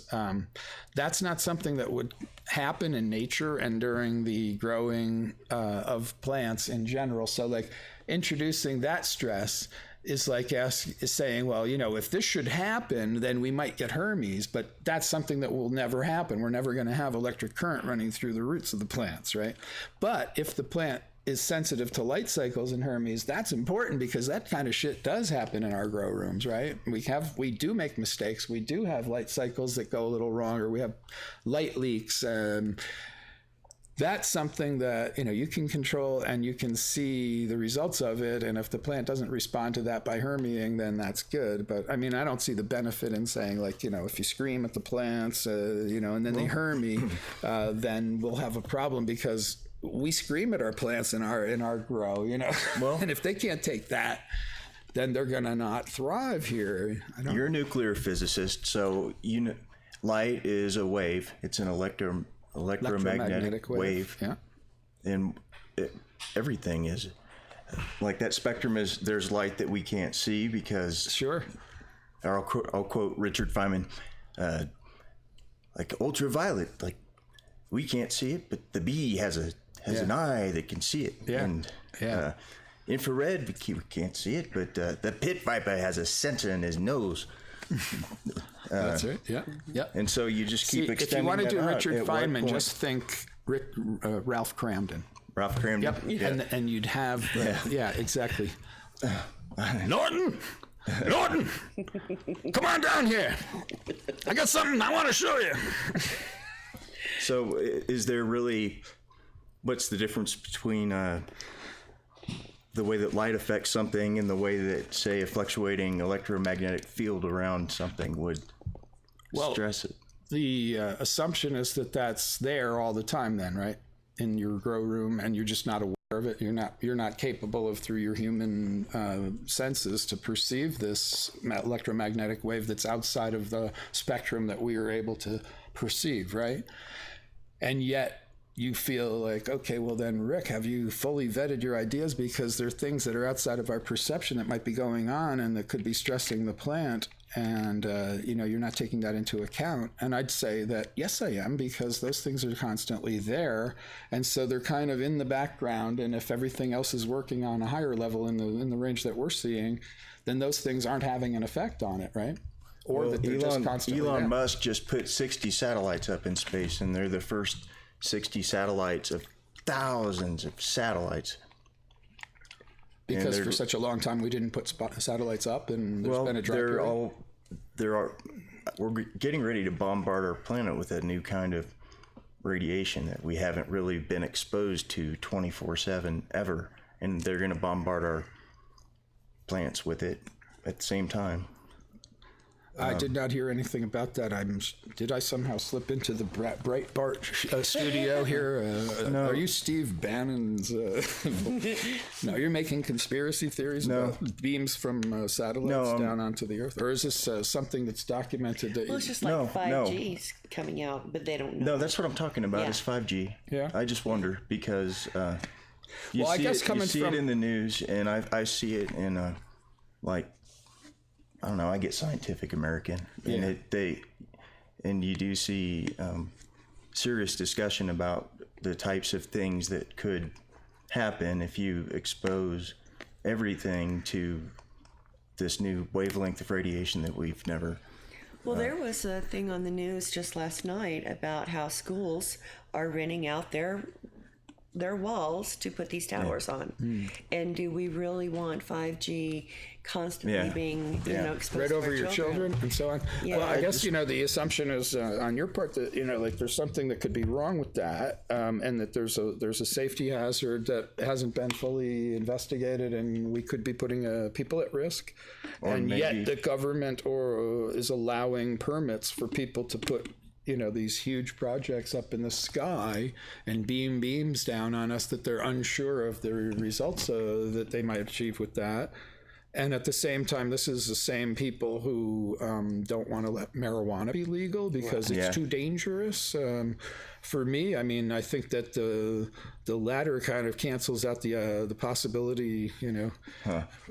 that's not something that would happen in nature and during the growing of plants in general. So like introducing that stress is like saying, well, if this should happen, then we might get Hermes, but that's something that will never happen. We're never going to have electric current running through the roots of the plants, right? But if the plant is sensitive to light cycles in Hermes, that's important because that kind of shit does happen in our grow rooms, right? We do make mistakes. We do have light cycles that go a little wrong, or we have light leaks. That's something that, you can control and you can see the results of it. And if the plant doesn't respond to that by Herming, then that's good. But I don't see the benefit in saying like, if you scream at the plants, and then they Hermy, then we'll have a problem because we scream at our plants in our grow, Well, and if they can't take that, then they're going to not thrive here. You're a nuclear physicist, so light is a wave. It's an electromagnetic wave. Yeah. And everything is like that spectrum there's light that we can't see because sure. I'll quote Richard Feynman, like ultraviolet, like we can't see it, but the bee has an eye that can see it. Yeah. And infrared, we can't see it, but the pit viper has a sensor in his nose. That's right. Yeah. Yeah. And so you just keep extending. If you want to do out. Richard Feynman, just think Ralph Cramden. Ralph Cramden. Yep. Yeah. And you'd have exactly. Norton, come on down here. I got something I want to show you. So, is there really? What's the difference between the way that light affects something and the way that, say, a fluctuating electromagnetic field around something would stress it? The assumption is that that's there all the time then, right? In your grow room, and you're just not aware of it. You're not capable of, through your human senses, to perceive this electromagnetic wave that's outside of the spectrum that we are able to perceive, right? And yet you feel like, okay, well then, Rick, have you fully vetted your ideas? Because there are things that are outside of our perception that might be going on and that could be stressing the plant. And, you're not taking that into account. And I'd say that, yes, I am, because those things are constantly there. And so they're kind of in the background. And if everything else is working on a higher level in the range that we're seeing, then those things aren't having an effect on it, right? Or that they're just constantly Elon there. Musk just put 60 satellites up in space, and they're the first 60 satellites of thousands of satellites. Because for such a long time we didn't put satellites up, and there's been a dry period. We're getting ready to bombard our planet with a new kind of radiation that we haven't really been exposed to 24/7 ever, and they're going to bombard our plants with it at the same time. I did not hear anything about that. Did I somehow slip into the Breitbart studio here? No. Are you Steve Bannon's? No, you're making conspiracy theories about beams from satellites down onto the Earth? Or is this something that's documented? That it's just like 5G's coming out, but they don't know. No, that's what I'm talking about is 5G. Yeah. I just wonder because you see it in the news, and I see it in I don't know. I get Scientific American, and and you do see serious discussion about the types of things that could happen if you expose everything to this new wavelength of radiation that we've never. Well, there was a thing on the news just last night about how schools are renting out their walls to put these towers on. And do we really want 5G constantly being exposed right to over our your children and so on? Yeah. Well, I guess the assumption is on your part that like there's something that could be wrong with that, and that there's a safety hazard that hasn't been fully investigated, and we could be putting people at risk, and yet the government is allowing permits for people to put these huge projects up in the sky and beam beams down on us that they're unsure of the results that they might achieve with that. And at the same time, this is the same people who don't want to let marijuana be legal because it's too dangerous. For me, I mean, I think that the latter kind of cancels out the possibility,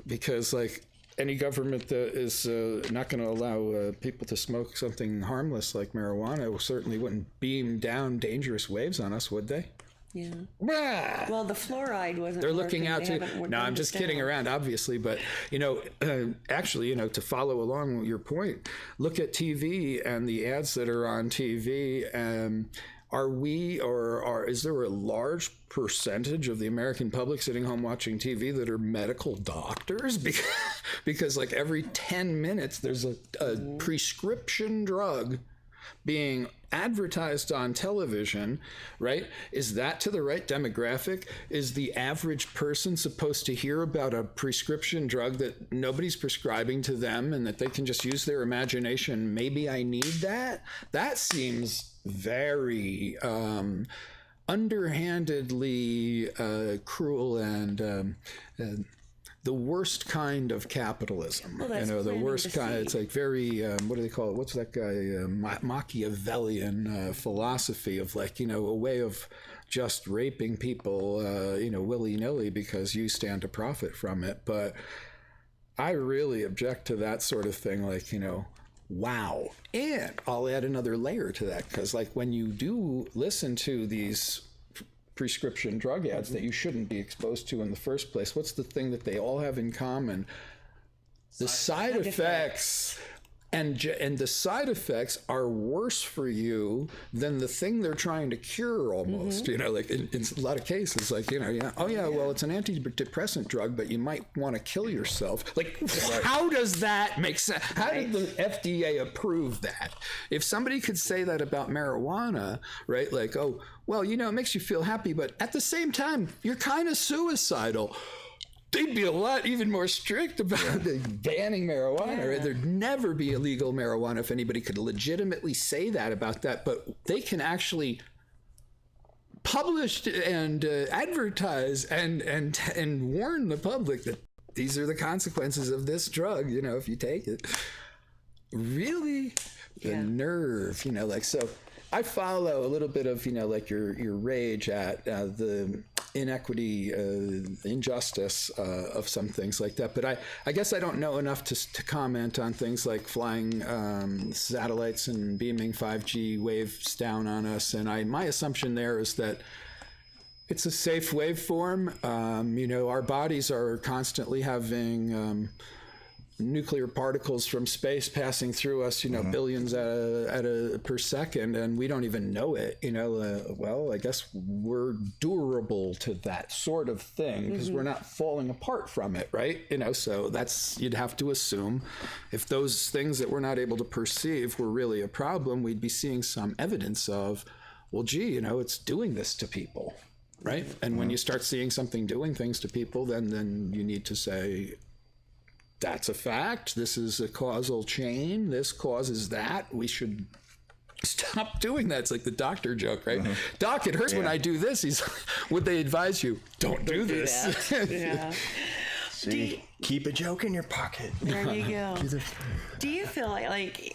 because like any government that is not going to allow people to smoke something harmless like marijuana certainly wouldn't beam down dangerous waves on us, would they? Yeah. Bah! Well, the fluoride wasn't. They're looking out to. No, I'm just kidding down. around, obviously, but actually, to follow along with your point, look at TV and the ads that are on TV. Is there a large percentage of the American public sitting home watching TV that are medical doctors? Because like every 10 minutes, there's a prescription drug being advertised on television, right? Is that to the right demographic? Is the average person supposed to hear about a prescription drug that nobody's prescribing to them and that they can just use their imagination? Maybe I need that? That seems very underhandedly cruel and the worst kind of capitalism. Well, the worst kind. It's like very, what do they call it? What's that guy? Machiavellian philosophy of like, a way of just raping people, willy-nilly because you stand to profit from it. But I really object to that sort of thing. Like, wow. And I'll add another layer to that because like when you do listen to these prescription drug ads that you shouldn't be exposed to in the first place, what's the thing that they all have in common? The side effects. And the side effects are worse for you than the thing they're trying to cure almost, like in a lot of cases, like, well, it's an antidepressant drug, but you might want to kill yourself. Like, how does that make sense? How did the FDA approve that? If somebody could say that about marijuana, right? Like, oh, well, it makes you feel happy, but at the same time, you're kind of suicidal. They'd be a lot even more strict about banning marijuana. Yeah. Right? There'd never be illegal marijuana if anybody could legitimately say that about that. But they can actually publish and advertise and warn the public that these are the consequences of this drug. If you take it, really, the nerve. So. I follow a little bit of, like your rage at the inequity, injustice of some things like that. But I guess I don't know enough to comment on things like flying satellites and beaming 5G waves down on us. And my assumption there is that it's a safe waveform. Our bodies are constantly having nuclear particles from space passing through us, billions per second, and we don't even know it. Well, I guess we're durable to that sort of thing because we're not falling apart from it, right? So you'd have to assume if those things that we're not able to perceive were really a problem, we'd be seeing some evidence of, well, gee, it's doing this to people, right? And when you start seeing something doing things to people, then you need to say, that's a fact. This is a causal chain. This causes that. We should stop doing that. It's like the doctor joke, right? Doc, it hurts when I do this. Would they advise you? Don't do this. Yeah. See, keep a joke in your pocket. There you go. Do you feel like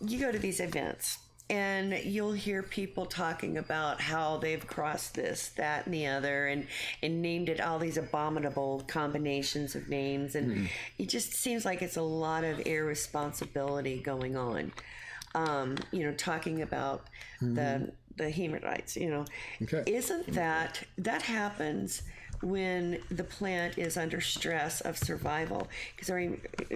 you go to these events and you'll hear people talking about how they've crossed this, that, and the other, and named it all these abominable combinations of names, and it just seems like it's a lot of irresponsibility going on. Talking about the Hermaphrodites, isn't that happens when the plant is under stress of survival? Because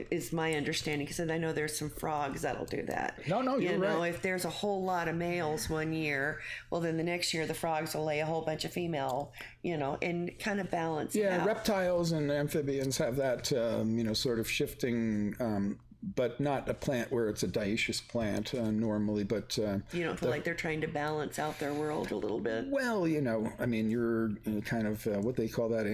is my understanding, because I know there's some frogs that'll do that. No, you're right. If there's a whole lot of males one year, well, then the next year the frogs will lay a whole bunch of female, and kind of balance it out. Reptiles and amphibians have that, sort of shifting, but not a plant where it's a dioecious plant normally, but... you don't feel like they're trying to balance out their world a little bit? Well, you're kind of, what they call that,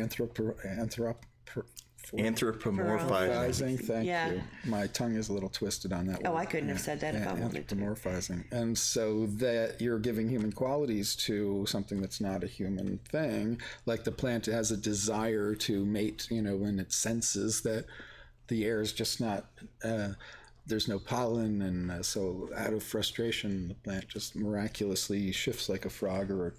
Anthropomorphizing. Thank you. My tongue is a little twisted on that word. Oh, I couldn't have said that if I wanted to. Anthropomorphizing. And so that you're giving human qualities to something that's not a human thing, like the plant has a desire to mate, when it senses that the air is just not, there's no pollen, and so out of frustration, the plant just miraculously shifts like a frog or a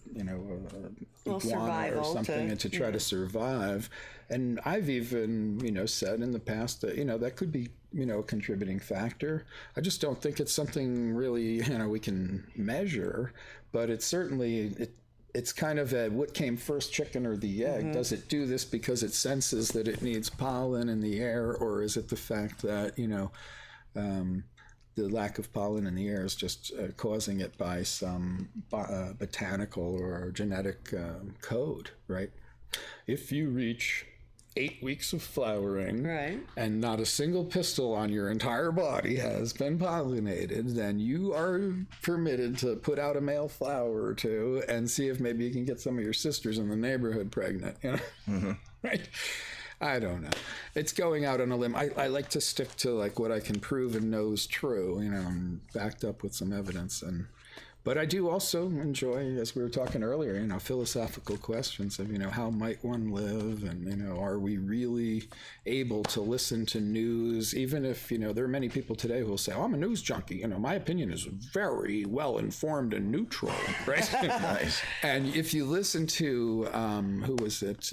iguana or something, and to try to survive. And I've even said in the past that that could be a contributing factor. I just don't think it's something really we can measure, but it's certainly it's kind of what came first, chicken or the egg? Does it do this because it senses that it needs pollen in the air, or is it the fact that the lack of pollen in the air is just causing it by some botanical or genetic code, right? If you reach 8 weeks of flowering, right, and not a single pistil on your entire body has been pollinated, then you are permitted to put out a male flower or two and see if maybe you can get some of your sisters in the neighborhood pregnant, right? I don't know. It's going out on a limb. I like to stick to like what I can prove and know is true, and backed up with some evidence. But I do also enjoy, as we were talking earlier, philosophical questions of, how might one live, and, are we really able to listen to news, even if, there are many people today who will say, oh, I'm a news junkie, my opinion is very well informed and neutral, right? Nice. And if you listen to, who was it?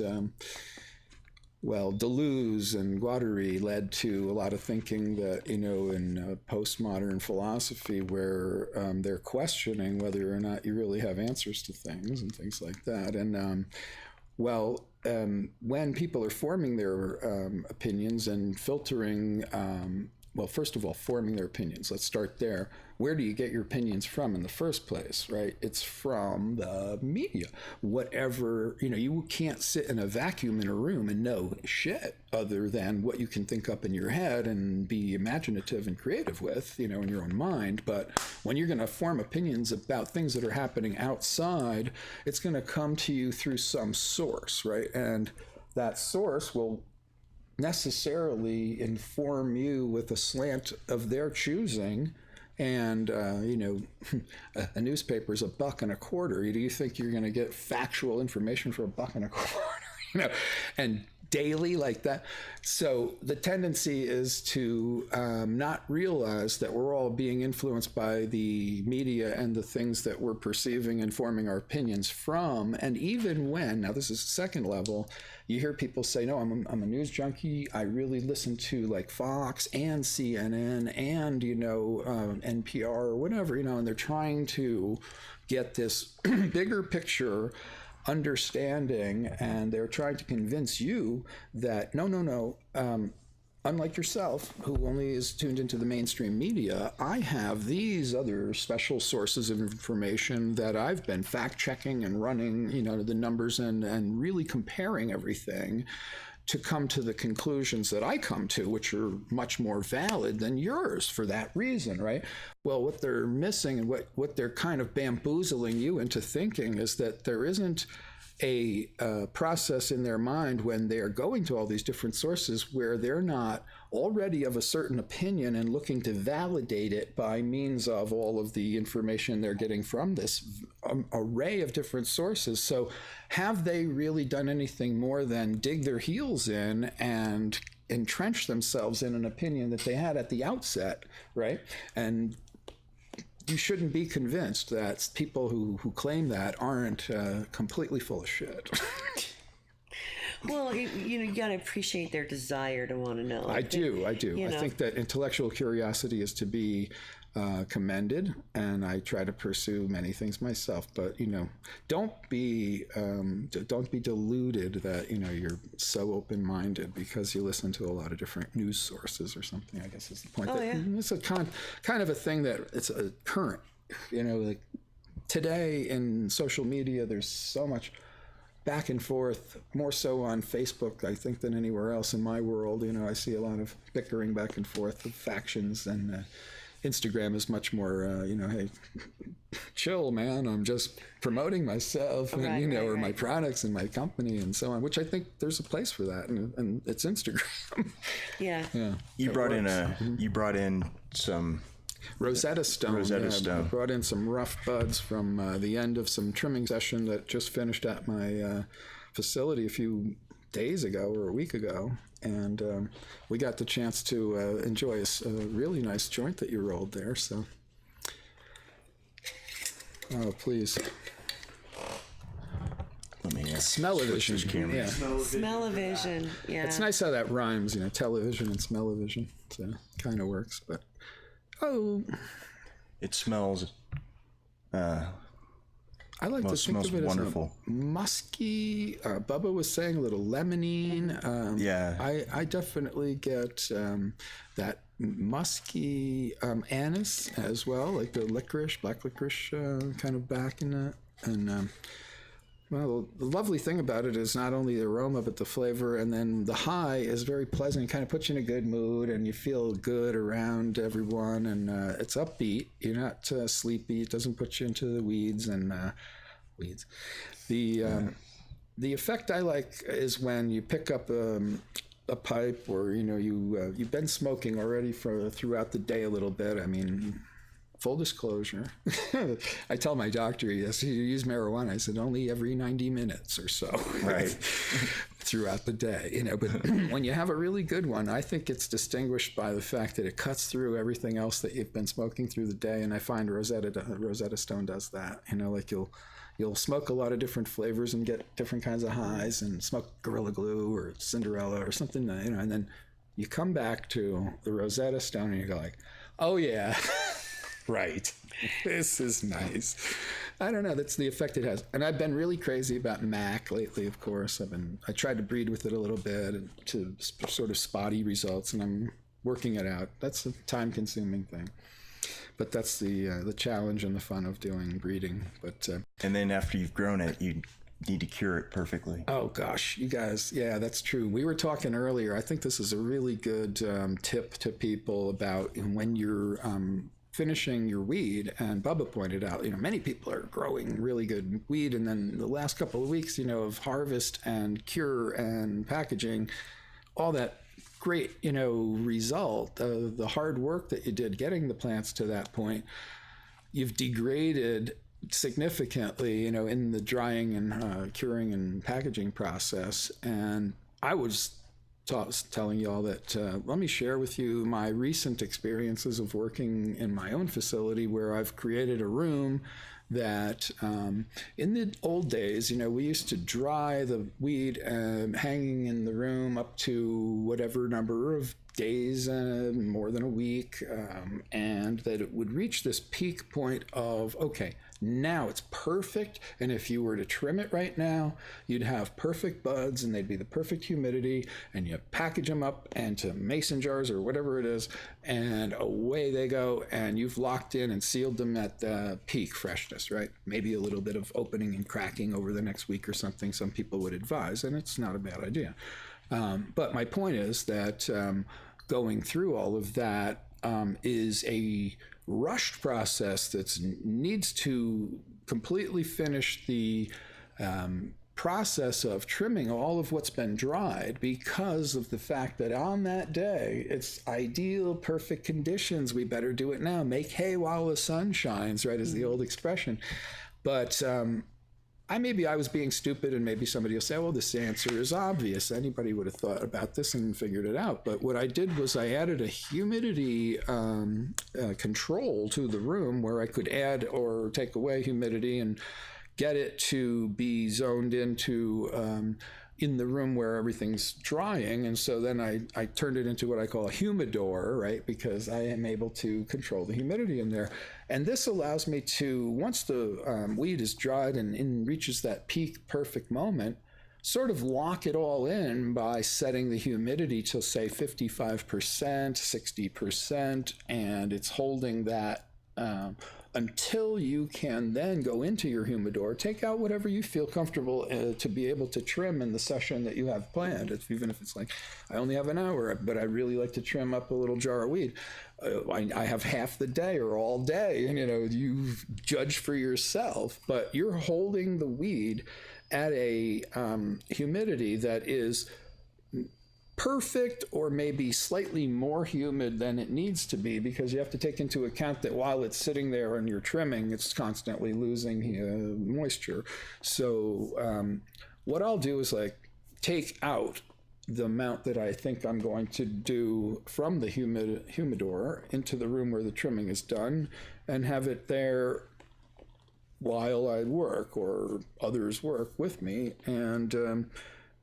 Deleuze and Guattari led to a lot of thinking that, in postmodern philosophy, where they're questioning whether or not you really have answers to things and things like that. And, when people are forming their opinions and filtering, first of all, forming their opinions, let's start there. Where do you get your opinions from in the first place, right? It's from the media. Whatever, you can't sit in a vacuum in a room and know shit other than what you can think up in your head and be imaginative and creative with, in your own mind. But when you're going to form opinions about things that are happening outside, it's going to come to you through some source, right? And that source will necessarily inform you with a slant of their choosing. And, a newspaper is $1.25. Do you think you're going to get factual information for $1.25? And daily like that? So the tendency is to not realize that we're all being influenced by the media and the things that we're perceiving and forming our opinions from. And even when, now this is the second level, you hear people say, no, I'm a news junkie. I really listen to like Fox and CNN and, NPR or whatever, and they're trying to get this bigger picture understanding, and they're trying to convince you that no, unlike yourself, who only is tuned into the mainstream media, I have these other special sources of information that I've been fact-checking and running, the numbers and really comparing everything to come to the conclusions that I come to, which are much more valid than yours for that reason, right? Well, what they're missing and what they're kind of bamboozling you into thinking is that there isn't a process in their mind when they are going to all these different sources where they're not already of a certain opinion and looking to validate it by means of all of the information they're getting from this array of different sources. So have they really done anything more than dig their heels in and entrench themselves in an opinion that they had at the outset, right? And you shouldn't be convinced that people who claim that aren't completely full of shit. Well, you got to appreciate their desire to want to know. I do. I think that intellectual curiosity is to be commended, and I try to pursue many things myself. But don't be deluded that you're so open-minded because you listen to a lot of different news sources or something. I guess is the point. It's a kind of a thing that it's a current. Like today in social media, there's so much back and forth, more so on Facebook, I think, than anywhere else in my world. I see a lot of bickering back and forth of factions and Instagram is much more, hey, chill, man. I'm just promoting myself, and or my products and my company and so on. Which I think there's a place for that, and it's Instagram. Yeah. You brought in some Rosetta Stone. I brought in some rough buds from the end of some trimming session that just finished at my facility a few days ago or a week ago, and we got the chance to enjoy a really nice joint that you rolled there. So, oh please, let me smell-o-vision. Yeah. Smell-o-vision. Yeah. It's nice how that rhymes, television and smell-o-vision. So kind of works, but it smells. I like to think of it wonderful. As a musky. Bubba was saying a little lemonine. I definitely get that musky anise as well, like the licorice, black licorice kind of back in that. And well, the lovely thing about it is not only the aroma, but the flavor, and then the high is very pleasant. It kind of puts you in a good mood, and you feel good around everyone, and it's upbeat. You're not sleepy. It doesn't put you into the weeds. The effect I like is when you pick up a pipe, or you've been smoking already throughout the day a little bit. I mean, full disclosure, I tell my doctor, yes, you use marijuana. I said only every 90 minutes or so, right, throughout the day. But when you have a really good one, I think it's distinguished by the fact that it cuts through everything else that you've been smoking through the day. And I find Rosetta Stone does that. Like you'll smoke a lot of different flavors and get different kinds of highs, and smoke Gorilla Glue or Cinderella or something, and then you come back to the Rosetta Stone and you go like, oh yeah. Right. This is nice. I don't know. That's the effect it has. And I've been really crazy about Mac lately, of course. I tried to breed with it a little bit to sort of spotty results, and I'm working it out. That's a time-consuming thing. But that's the challenge and the fun of doing breeding. But and then after you've grown it, you need to cure it perfectly. Oh, gosh. You guys, yeah, that's true. We were talking earlier. I think this is a really good tip to people about when you're finishing your weed, and Bubba pointed out, many people are growing really good weed, and then the last couple of weeks, of harvest and cure and packaging, all that great, result, the hard work that you did getting the plants to that point, you've degraded significantly, in the drying and curing and packaging process. And I was telling y'all that let me share with you my recent experiences of working in my own facility, where I've created a room that in the old days, we used to dry the weed hanging in the room up to whatever number of days, more than a week, and that it would reach this peak point of, okay, now it's perfect, and if you were to trim it right now, you'd have perfect buds, and they'd be the perfect humidity, and you package them up into mason jars or whatever it is, and away they go, and you've locked in and sealed them at peak freshness, right? Maybe a little bit of opening and cracking over the next week or something, some people would advise, and it's not a bad idea. But my point is that going through all of that is a rushed process that needs to completely finish the process of trimming all of what's been dried, because of the fact that on that day it's ideal, perfect conditions. We better do it now. Make hay while the sun shines, right, is the old expression. But maybe I was being stupid, and maybe somebody will say, well, this answer is obvious. Anybody would have thought about this and figured it out. But what I did was I added a humidity control to the room, where I could add or take away humidity and get it to be zoned into in the room where everything's drying. And so then I turned it into what I call a humidor, right? Because I am able to control the humidity in there. And this allows me to, once the weed is dried and reaches that peak perfect moment, sort of lock it all in by setting the humidity to, say, 55%, 60%, and it's holding that until you can then go into your humidor, take out whatever you feel comfortable to be able to trim in the session that you have planned. Even if it's like, I only have an hour, but I really like to trim up a little jar of weed. I have half the day or all day, and you judge for yourself, but you're holding the weed at a humidity that is perfect or maybe slightly more humid than it needs to be, because you have to take into account that while it's sitting there and you're trimming, it's constantly losing moisture. So what I'll do is like take out the amount that I think I'm going to do from the humidor into the room where the trimming is done, and have it there while I work or others work with me, and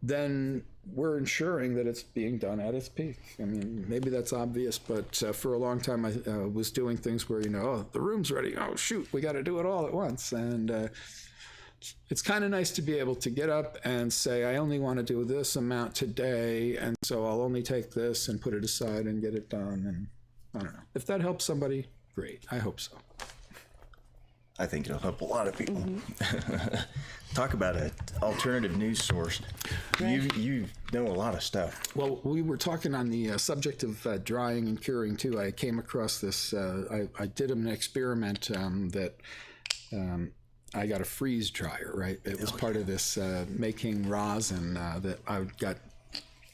then we're ensuring that it's being done at its peak. I mean, maybe that's obvious, but for a long time I was doing things where, oh, the room's ready. Oh, shoot, we got to do it all at once. And it's kind of nice to be able to get up and say, I only want to do this amount today, and so I'll only take this and put it aside and get it done. And I don't know. If that helps somebody, great. I hope so. I think it'll help a lot of people. Talk about an alternative news source. You know a lot of stuff. Well, we were talking on the subject of drying and curing too. I came across this. I did an experiment that I got a freeze dryer. Right, it was part of this making rosin that I got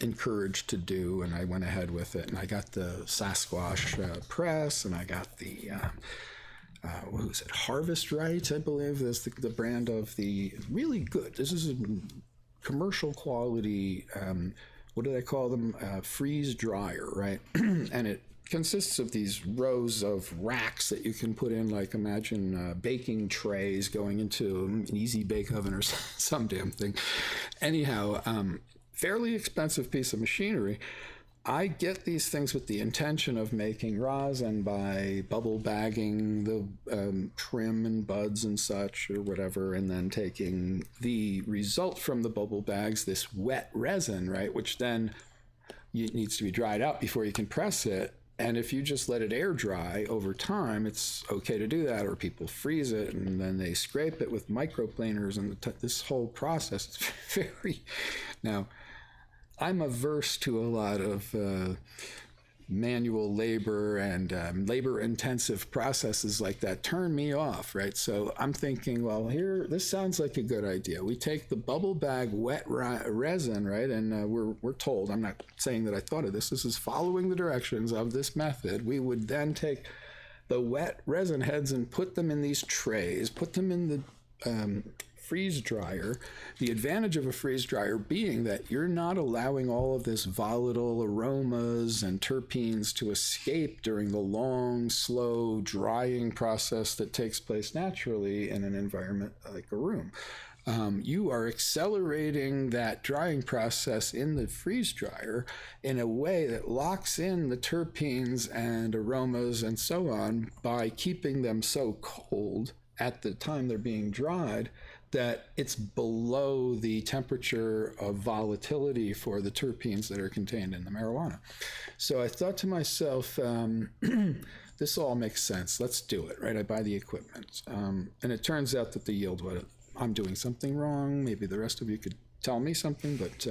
encouraged to do, and I went ahead with it. And I got the Sasquatch press, and I got the. What was it? Harvest Right, I believe, is the brand of the really good. This is a commercial quality, what do they call them? Freeze dryer, right? And it consists of these rows of racks that you can put in, like imagine baking trays going into an easy bake oven or some damn thing. Anyhow, fairly expensive piece of machinery. I get these things with the intention of making rosin by bubble bagging the trim and buds and such or whatever, and then taking the result from the bubble bags, this wet resin, right, which then needs to be dried out before you can press it. And if you just let it air dry over time, it's okay to do that, or people freeze it and then they scrape it with microplaners, and this whole process is very... Now, I'm averse to a lot of manual labor and labor-intensive processes like that. Turn me off, right? So I'm thinking, well, this sounds like a good idea. We take the bubble bag wet resin, right? And we're told, I'm not saying that I thought of this. This is following the directions of this method. We would then take the wet resin heads and put them in these trays, put them in the freeze dryer. The advantage of a freeze dryer being that you're not allowing all of this volatile aromas and terpenes to escape during the long, slow drying process that takes place naturally in an environment like a room. You are accelerating that drying process in the freeze dryer in a way that locks in the terpenes and aromas and so on by keeping them so cold at the time they're being dried that it's below the temperature of volatility for the terpenes that are contained in the marijuana. So I thought to myself, this all makes sense. Let's do it, right? I buy the equipment. And it turns out that the yield, I'm doing something wrong. Maybe the rest of you could tell me something, but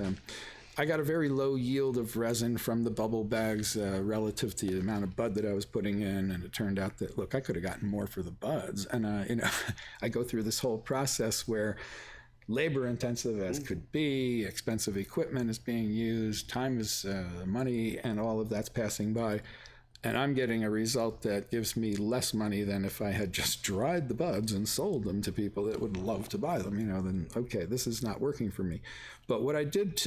I got a very low yield of resin from the bubble bags relative to the amount of bud that I was putting in, and it turned out that, look, I could have gotten more for the buds. And I go through this whole process where labor intensive as could be, expensive equipment is being used, time is money, and all of that's passing by. And I'm getting a result that gives me less money than if I had just dried the buds and sold them to people that would love to buy them, then, okay, this is not working for me. But what I did,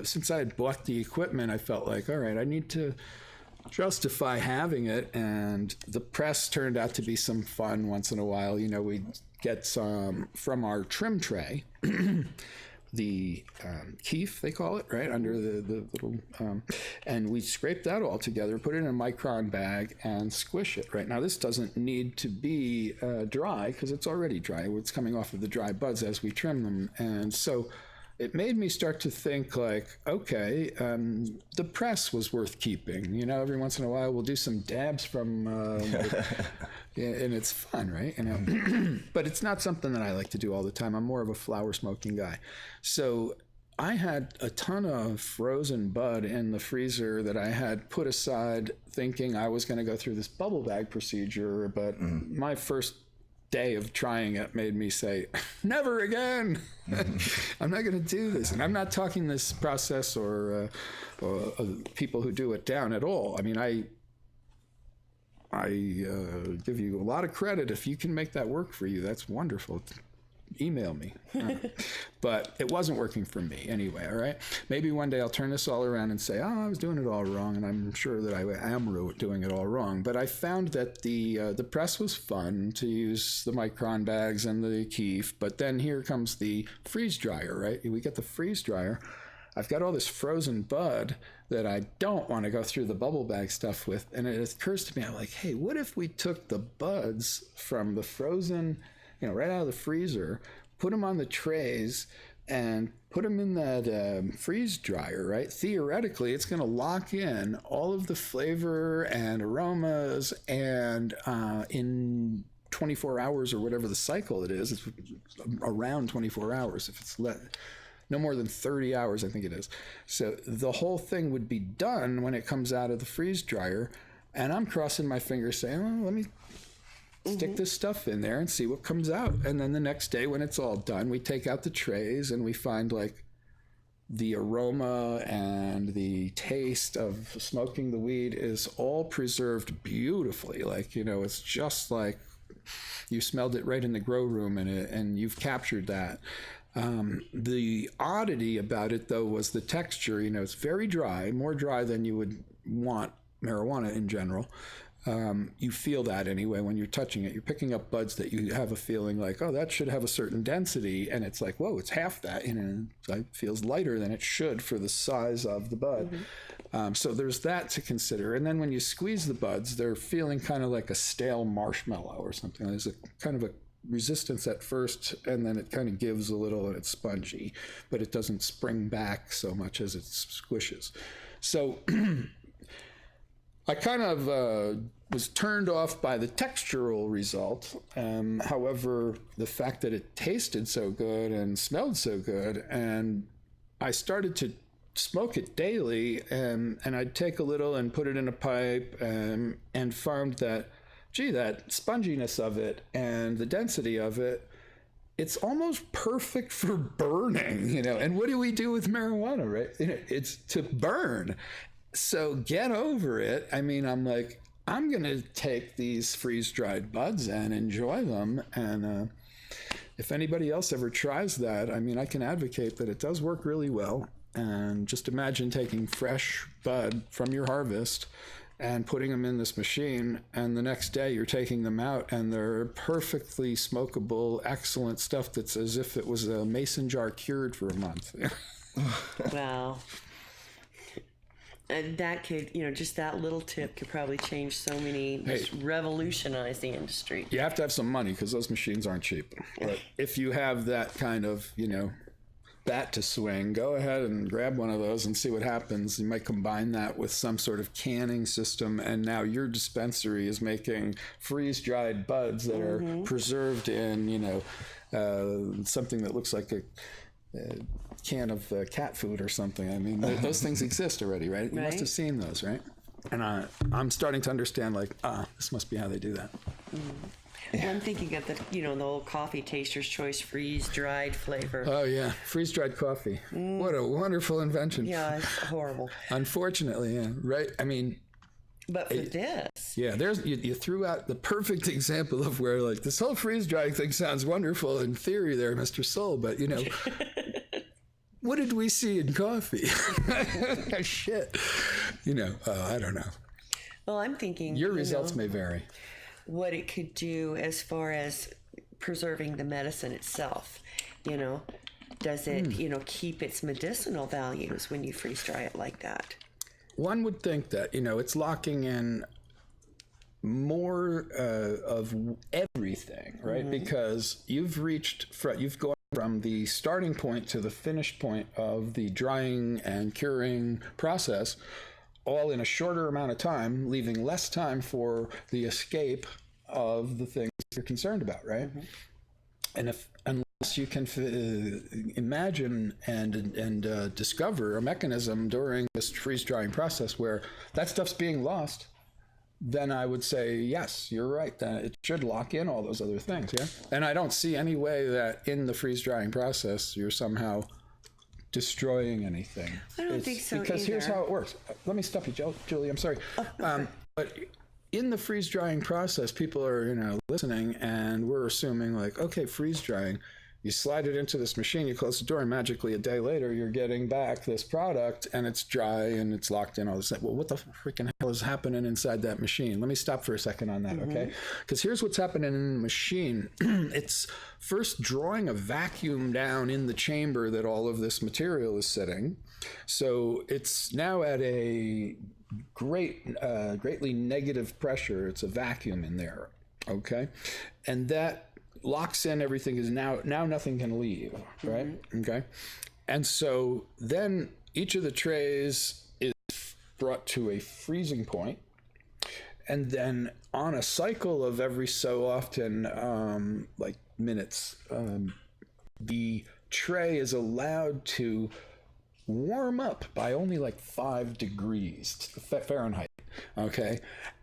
since I had bought the equipment, I felt like, all right, I need to justify having it. And the press turned out to be some fun once in a while. We'd get some from our trim tray. The keef, they call it, right, under the little, and we scrape that all together, put it in a micron bag, and squish it, right? Now, this doesn't need to be dry, because it's already dry. It's coming off of the dry buds as we trim them. And so it made me start to think like, okay, the press was worth keeping. Every once in a while we'll do some dabs from and it's fun, right? You know, but it's not something that I like to do all the time. I'm more of a flower smoking guy. So I had a ton of frozen bud in the freezer that I had put aside thinking I was going to go through this bubble bag procedure, but my first day of trying it made me say, never again. I'm not going to do this. And I'm not talking this process or people who do it down at all. I mean, I give you a lot of credit. If you can make that work for you, that's wonderful. Email me. But it wasn't working for me anyway, all right? Maybe one day I'll turn this all around and say, I was doing it all wrong, and I'm sure that I am doing it all wrong. But I found that the press was fun to use the micron bags and the keef, but then here comes the freeze dryer, right? We get the freeze dryer. I've got all this frozen bud that I don't want to go through the bubble bag stuff with, and it occurs to me, I'm like, hey, what if we took the buds from the frozen, right out of the freezer, put them on the trays and put them in that freeze dryer, right? Theoretically, it's going to lock in all of the flavor and aromas, and in 24 hours or whatever the cycle it is, it's around 24 hours. If it's no more than 30 hours, I think it is. So the whole thing would be done when it comes out of the freeze dryer, and I'm crossing my fingers saying, let me stick this stuff in there and see what comes out. And then the next day when it's all done, we take out the trays and we find like the aroma and the taste of smoking the weed is all preserved beautifully. Like, it's just like you smelled it right in the grow room, and you've captured that. The oddity about it though was the texture. It's very dry, more dry than you would want marijuana in general. You feel that anyway when you're touching it. You're picking up buds that you have a feeling like, oh, that should have a certain density, and it's like, whoa, it's half that. It feels lighter than it should for the size of the bud. So there's that to consider. And then when you squeeze the buds, they're feeling kind of like a stale marshmallow or something. There's a kind of a resistance at first, and then it kind of gives a little, and it's spongy, but it doesn't spring back so much as it squishes. So I kind of was turned off by the textural result. However, the fact that it tasted so good and smelled so good, and I started to smoke it daily, and I'd take a little and put it in a pipe, and found that, gee, that sponginess of it and the density of it, it's almost perfect for burning, And what do we do with marijuana, right? It's to burn. So get over it. I mean, I'm like, I'm going to take these freeze-dried buds and enjoy them. And if anybody else ever tries that, I mean, I can advocate that it does work really well. And just imagine taking fresh bud from your harvest and putting them in this machine, and the next day you're taking them out, and they're perfectly smokable, excellent stuff that's as if it was a mason jar cured for a month. Wow. And that could, just that little tip could probably change so many, just revolutionize the industry. You have to have some money because those machines aren't cheap. But if you have that kind of, bat to swing, go ahead and grab one of those and see what happens. You might combine that with some sort of canning system, and now your dispensary is making freeze-dried buds that are preserved in, something that looks like a can of cat food or something. I mean, those things exist already, right? You must have seen those, right? And I'm starting to understand, like, this must be how they do that. Well, I'm thinking of the old coffee taster's choice freeze-dried flavor. Oh yeah, freeze-dried coffee. What a wonderful invention. Yeah, it's horrible. Unfortunately, yeah, right. I mean, but for this, yeah, you threw out the perfect example of where, like, this whole freeze-drying thing sounds wonderful in theory, there, Mr. Soul, but what did we see in coffee? Shit, I don't know. Well, I'm thinking your results may vary. What it could do as far as preserving the medicine itself, does it, keep its medicinal values when you freeze dry it like that? One would think that, it's locking in more of everything, right? Because you've gone from the starting point to the finished point of the drying and curing process, all in a shorter amount of time, leaving less time for the escape of the things you're concerned about, right? And unless you can imagine and discover a mechanism during this freeze-drying process where that stuff's being lost, then I would say, yes, you're right. It should lock in all those other things, yeah? And I don't see any way that in the freeze-drying process you're somehow destroying anything. I don't think so because either. Here's how it works. Let me stop you, Julie. I'm sorry. But in the freeze-drying process, people are, listening, and we're assuming like, okay, freeze-drying. You slide it into this machine, you close the door, and magically a day later, you're getting back this product, and it's dry, and it's locked in all this. Well, what the freaking hell is happening inside that machine? Let me stop for a second on that, okay? Because here's what's happening in the machine. It's first drawing a vacuum down in the chamber that all of this material is sitting. So it's now at a greatly negative pressure. It's a vacuum in there, okay? And that locks in everything. Is now nothing can leave, right? Okay. And so then each of the trays is brought to a freezing point, and then on a cycle of every so often, like minutes, the tray is allowed to warm up by only like 5 degrees Fahrenheit, okay?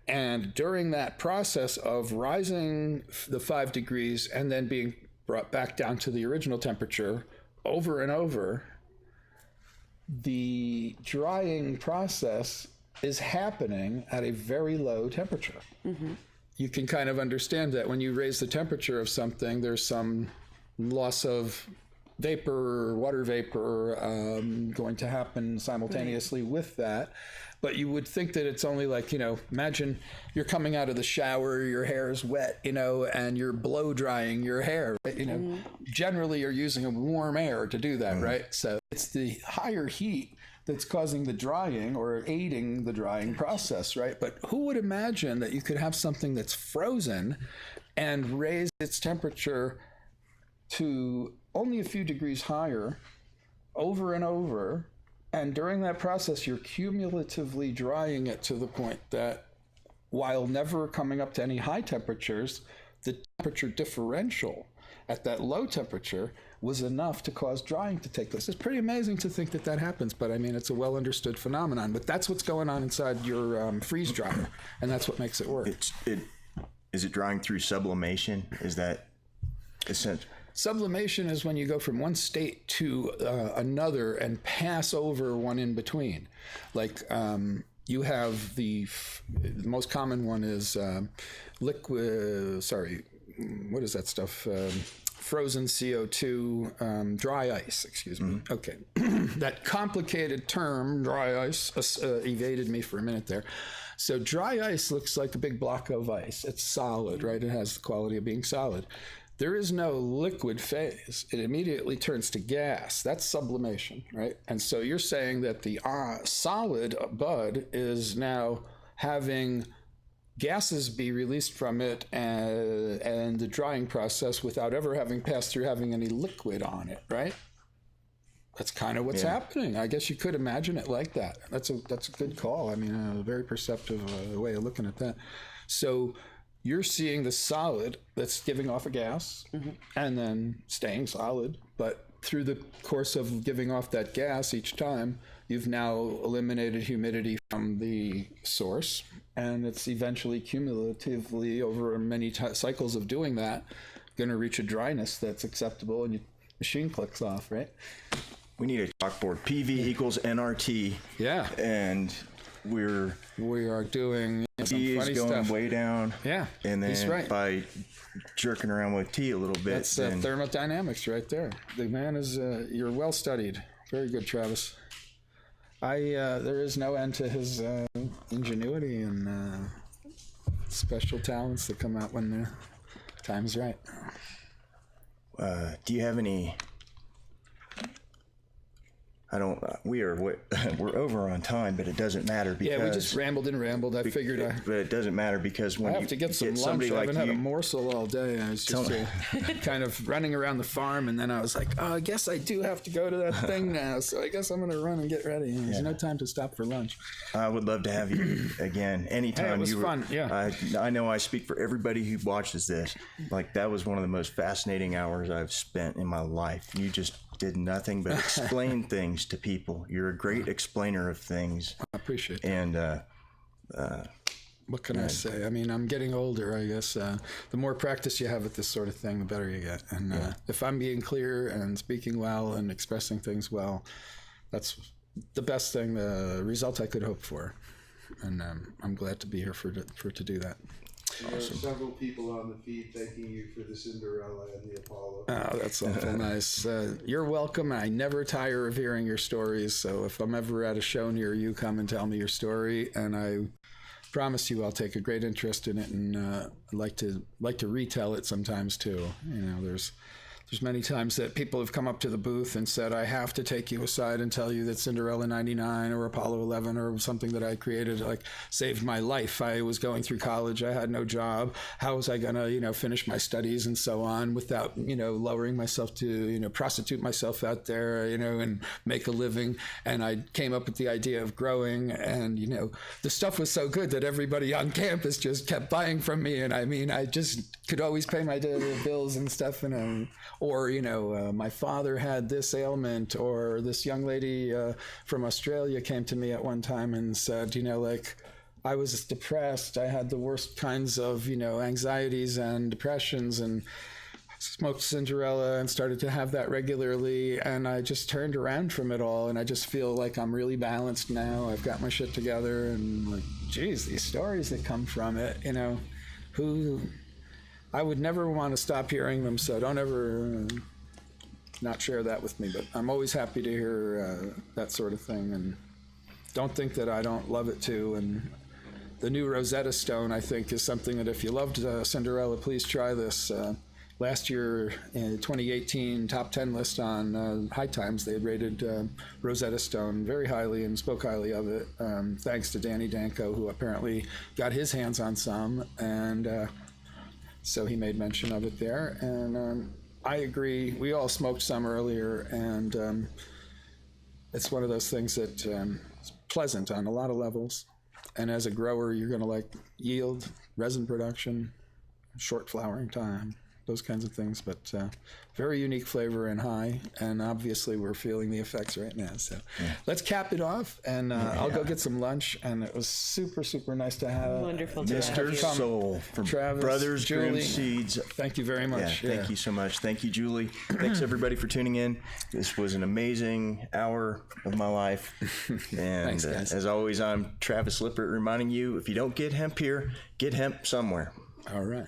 And during that process of rising the 5 degrees and then being brought back down to the original temperature over and over, the drying process is happening at a very low temperature. You can kind of understand that when you raise the temperature of something, there's some loss of vapor, water vapor going to happen simultaneously with that. But you would think that it's only like, imagine you're coming out of the shower, your hair is wet, and you're blow drying your hair, right? Generally you're using a warm air to do that, right? So it's the higher heat that's causing the drying or aiding the drying process, right? But who would imagine that you could have something that's frozen and raise its temperature to only a few degrees higher over and over, and during that process you're cumulatively drying it to the point that while never coming up to any high temperatures, the temperature differential at that low temperature was enough to cause drying to take place. It's pretty amazing to think that happens, but I mean, it's a well understood phenomenon. But that's what's going on inside your freeze dryer, and that's what makes it work. Is it drying through sublimation? Is that essential? Sublimation is when you go from one state to another and pass over one in between. Like you have the most common one is liquid. Sorry, what is that stuff? Frozen CO2, dry ice. Excuse me. Okay, that complicated term, dry ice, evaded me for a minute there. So dry ice looks like a big block of ice. It's solid, right? It has the quality of being solid. There is no liquid phase. It immediately turns to gas. That's sublimation, right? And so you're saying that the solid bud is now having gases be released from it and the drying process without ever having passed through having any liquid on it, right? That's kind of what's happening. I guess you could imagine it like that. That's a good call. I mean, a very perceptive way of looking at that. So you're seeing the solid that's giving off a gas and then staying solid. But through the course of giving off that gas each time, you've now eliminated humidity from the source. And it's eventually cumulatively over many cycles of doing that, going to reach a dryness that's acceptable, and your machine clicks off, right? We need a chalkboard. PV equals NRT. Yeah. And we are doing some T funny is going stuff. way down. Yeah, and then he's right. By jerking around with T a little bit, that's thermodynamics right there. The man is you're well studied. Very good, Travis. There is no end to his ingenuity and special talents that come out when the time's right. Do you have any we're over on time, but it doesn't matter because we just rambled and rambled. I figured but it doesn't matter because when I have to get some lunch. I haven't had a morsel all day. I was just kind of running around the farm, and then I was like, oh, I guess I do have to go to that thing now. So I guess I'm going to run and get ready. There's no time to stop for lunch. I would love to have you again anytime. Hey, it was fun. Yeah. I know I speak for everybody who watches this. Like, that was one of the most fascinating hours I've spent in my life. You just did nothing but explain things to people. You're a great explainer of things. I appreciate that. And what can I say? I mean, I'm getting older, I guess. The more practice you have with this sort of thing, the better you get. And if I'm being clear and speaking well and expressing things well, that's the best thing, the result I could hope for. And I'm glad to be here for to do that. There are several people on the feed thanking you for the Cinderella and the Apollo. Oh, that's awful nice. You're welcome. I never tire of hearing your stories. So if I'm ever at a show near you, come and tell me your story. And I promise you I'll take a great interest in it, and I'd like to retell it sometimes too. You know, there's many times that people have come up to the booth and said, I have to take you aside and tell you that Cinderella 99 or Apollo 11 or something that I created, like, saved my life. I was going through college. I had no job. How was I going to, finish my studies and so on without, lowering myself to, prostitute myself out there, and make a living. And I came up with the idea of growing, and, the stuff was so good that everybody on campus just kept buying from me. And I mean, I just could always pay my bills and stuff, or, my father had this ailment, or this young lady from Australia came to me at one time and said, I was depressed. I had the worst kinds of, anxieties and depressions, and smoked Cinderella and started to have that regularly. And I just turned around from it all. And I just feel like I'm really balanced now. I've got my shit together, and like, geez, these stories that come from it, I would never want to stop hearing them, so don't ever not share that with me. But I'm always happy to hear that sort of thing, and don't think that I don't love it too. And the new Rosetta Stone, I think, is something that if you loved Cinderella, please try this. Last year, in 2018 top 10 list on High Times, they had rated Rosetta Stone very highly and spoke highly of it, thanks to Danny Danko, who apparently got his hands on some, and so he made mention of it there. And I agree. We all smoked some earlier, and it's one of those things that is pleasant on a lot of levels. And as a grower, you're going to like yield, resin production, short flowering time, those kinds of things. But very unique flavor and high. And obviously, we're feeling the effects right now. So let's cap it off, and I'll go get some lunch. And it was super, super nice to have wonderful Mr. Soul from Travis, Brothers Grimm Julie. Seeds. Thank you very much. Thank you so much. Thank you, Julie. Thanks, everybody, for tuning in. This was an amazing hour of my life. And Thanks, guys. As always, I'm Travis Lippert reminding you, if you don't get hemp here, get hemp somewhere. All right.